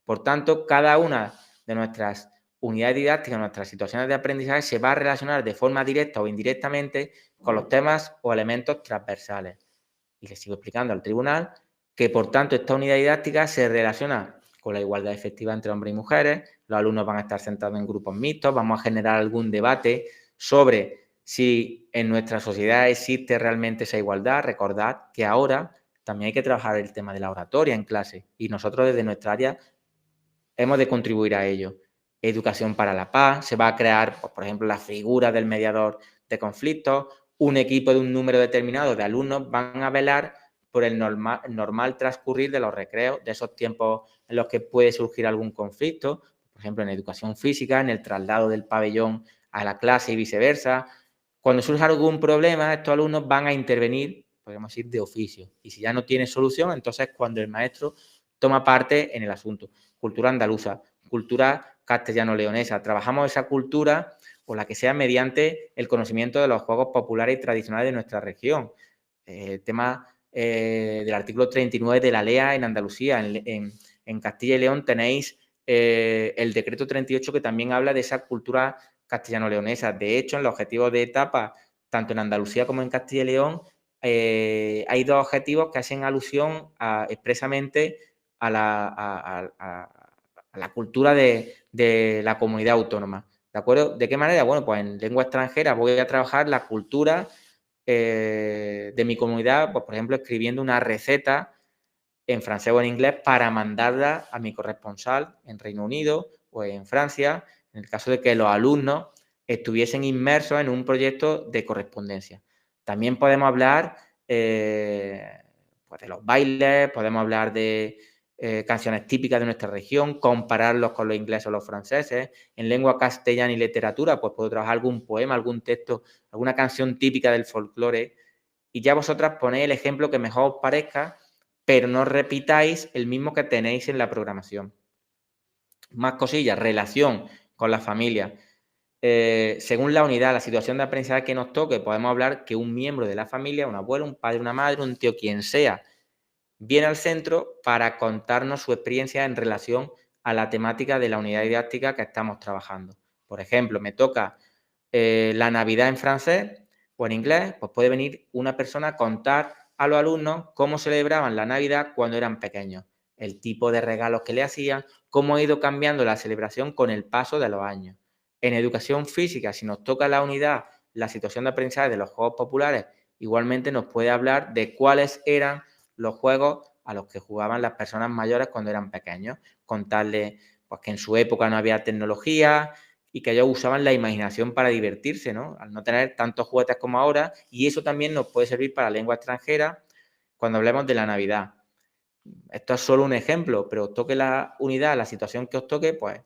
Por tanto, cada una de nuestras unidades didácticas, nuestras situaciones de aprendizaje se va a relacionar de forma directa o indirectamente con los temas o elementos transversales. Y le sigo explicando al tribunal que, por tanto, esta unidad didáctica se relaciona con la igualdad efectiva entre hombres y mujeres, los alumnos van a estar sentados en grupos mixtos, vamos a generar algún debate sobre si en nuestra sociedad existe realmente esa igualdad. Recordad que ahora también hay que trabajar el tema de la oratoria en clase y nosotros desde nuestra área hemos de contribuir a ello. Educación para la paz, se va a crear, pues, por ejemplo, la figura del mediador de conflictos, un equipo de un número determinado de alumnos van a velar por el normal transcurrir de los recreos, de esos tiempos en los que puede surgir algún conflicto, por ejemplo, en educación física, en el traslado del pabellón a la clase y viceversa. Cuando surja algún problema, estos alumnos van a intervenir, podemos decir, de oficio. Y si ya no tiene solución, entonces cuando el maestro toma parte en el asunto. Cultura andaluza, cultura castellano-leonesa. Trabajamos esa cultura o la que sea mediante el conocimiento de los juegos populares y tradicionales de nuestra región. Tema del artículo 39 de la LEA en Andalucía. En Castilla y León tenéis el decreto 38 que también habla de esa cultura castellano-leonesa. De hecho, en los objetivos de etapa, tanto en Andalucía como en Castilla y León, hay dos objetivos que hacen alusión expresamente a la cultura de la comunidad autónoma. ¿De acuerdo? ¿De qué manera? Bueno, pues en lengua extranjera voy a trabajar la cultura de mi comunidad, pues por ejemplo, escribiendo una receta en francés o en inglés para mandarla a mi corresponsal en Reino Unido o en Francia, en el caso de que los alumnos estuviesen inmersos en un proyecto de correspondencia. También podemos hablar pues de los bailes, podemos hablar de canciones típicas de nuestra región, compararlos con los ingleses o los franceses. En lengua castellana y literatura, pues puedo trabajar algún poema, algún texto, alguna canción típica del folclore y ya vosotras ponéis el ejemplo que mejor os parezca, pero no repitáis el mismo que tenéis en la programación. Más cosillas, relación con la familia. Según la unidad, la situación de aprendizaje que nos toque, podemos hablar que un miembro de la familia, un abuelo, un padre, una madre, un tío, quien sea, viene al centro para contarnos su experiencia en relación a la temática de la unidad didáctica que estamos trabajando. Por ejemplo, me toca la Navidad en francés o en inglés, pues puede venir una persona a contar a los alumnos cómo celebraban la Navidad cuando eran pequeños, el tipo de regalos que le hacían, cómo ha ido cambiando la celebración con el paso de los años. En educación física, si nos toca la unidad, la situación de aprendizaje de los juegos populares, igualmente nos puede hablar de cuáles eran los juegos a los que jugaban las personas mayores cuando eran pequeños, contarles pues, que en su época no había tecnología y que ellos usaban la imaginación para divertirse, ¿no? Al no tener tantos juguetes como ahora, y eso también nos puede servir para lengua extranjera cuando hablemos de la Navidad. Esto es solo un ejemplo, pero os toque la unidad, la situación que os toque, pues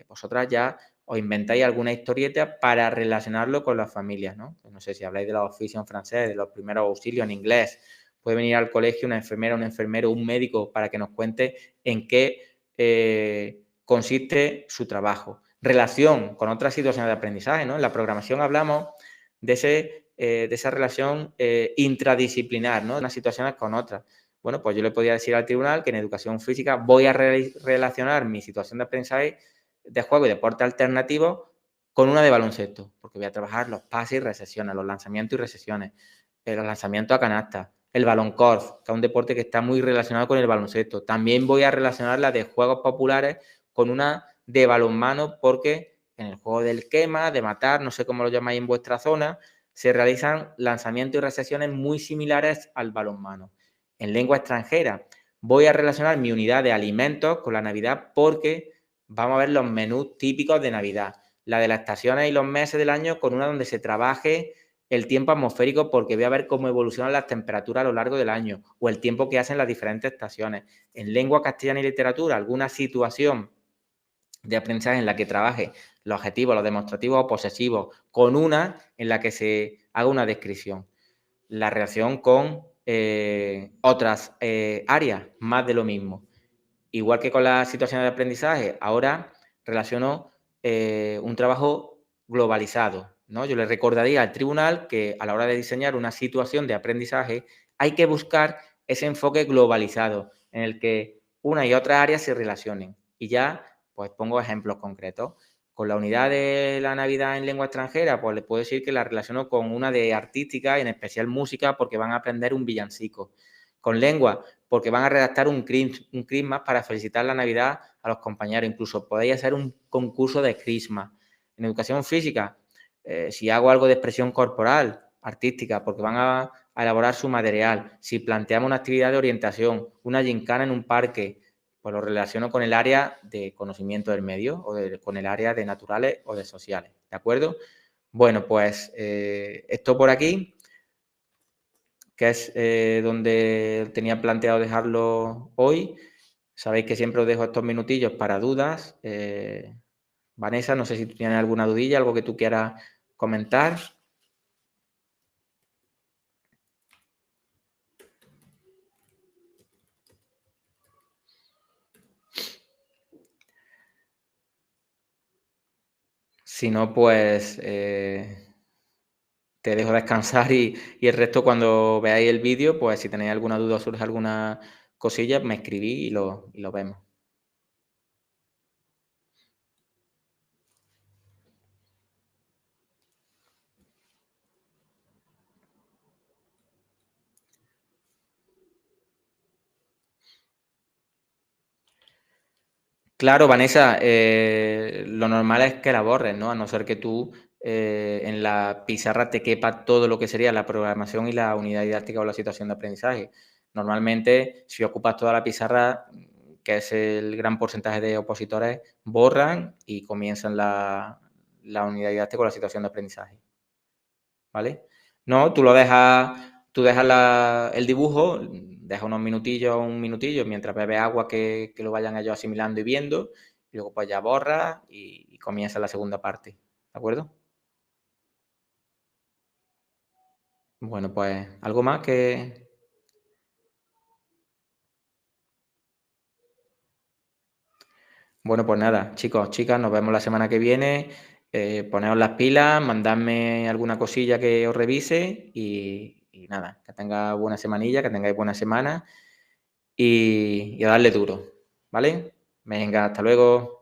vosotras ya os inventáis alguna historieta para relacionarlo con las familias, ¿no? Pues no sé si habláis de los oficios en francés, de los primeros auxilios en inglés, puede venir al colegio una enfermera, un enfermero, un médico para que nos cuente en qué consiste su trabajo. Relación con otras situaciones de aprendizaje, ¿no? En la programación hablamos de esa relación intradisciplinar, ¿no? Unas situaciones con otras. Bueno, pues yo le podía decir al tribunal que en educación física voy a relacionar mi situación de aprendizaje de juego y deporte alternativo con una de baloncesto, porque voy a trabajar los pases y recesiones, los lanzamientos y recesiones, los lanzamientos a canasta, el baloncorf, que es un deporte que está muy relacionado con el baloncesto. También voy a relacionar la de juegos populares con una de balonmano, porque en el juego del quema, de matar, no sé cómo lo llamáis en vuestra zona, se realizan lanzamientos y recesiones muy similares al balonmano. En lengua extranjera voy a relacionar mi unidad de alimentos con la Navidad porque vamos a ver los menús típicos de Navidad, la de las estaciones y los meses del año con una donde se trabaje el tiempo atmosférico porque voy a ver cómo evolucionan las temperaturas a lo largo del año o el tiempo que hacen las diferentes estaciones. En lengua castellana y literatura, alguna situación de aprendizaje en la que trabaje los adjetivos, los demostrativos o posesivos, con una en la que se haga una descripción. La relación con otras áreas, más de lo mismo. Igual que con las situaciones de aprendizaje, ahora relaciono un trabajo globalizado, ¿no? Yo le recordaría al tribunal que a la hora de diseñar una situación de aprendizaje hay que buscar ese enfoque globalizado en el que una y otra áreas se relacionen. Y ya, pues pongo ejemplos concretos. Con la unidad de la Navidad en lengua extranjera, pues les puedo decir que la relaciono con una de artística, en especial música, porque van a aprender un villancico. Con lengua, porque van a redactar un Christmas para felicitar la Navidad a los compañeros. Incluso podéis hacer un concurso de Christmas. En educación física, si hago algo de expresión corporal, artística, porque van a elaborar su material. Si planteamos una actividad de orientación, una gincana en un parque, pues lo relaciono con el área de conocimiento del medio o con el área de naturales o de sociales. ¿De acuerdo? Bueno, pues esto por aquí, que es donde tenía planteado dejarlo hoy. Sabéis que siempre os dejo estos minutillos para dudas. Vanessa, no sé si tú tienes alguna dudilla, algo que tú quieras comentar. Si no, pues te dejo descansar y el resto cuando veáis el vídeo, pues si tenéis alguna duda o surge alguna cosilla, me escribís y lo vemos. Claro, Vanessa, lo normal es que la borres, ¿no? A no ser que tú en la pizarra te quepa todo lo que sería la programación y la unidad didáctica o la situación de aprendizaje. Normalmente, si ocupas toda la pizarra, que es el gran porcentaje de opositores, borran y comienzan la unidad didáctica o la situación de aprendizaje. ¿Vale? No, tú dejas el dibujo, dejas unos minutillos, un minutillo, mientras bebes agua que lo vayan ellos asimilando y viendo, y luego pues ya borras y comienza la segunda parte. ¿De acuerdo? Bueno, pues algo más que... Bueno, pues nada, chicos, chicas, nos vemos la semana que viene. Poneos las pilas, mandadme alguna cosilla que os revise y nada, que tengáis buena semanilla, que tengáis buena semana y a darle duro, ¿vale? Venga, hasta luego.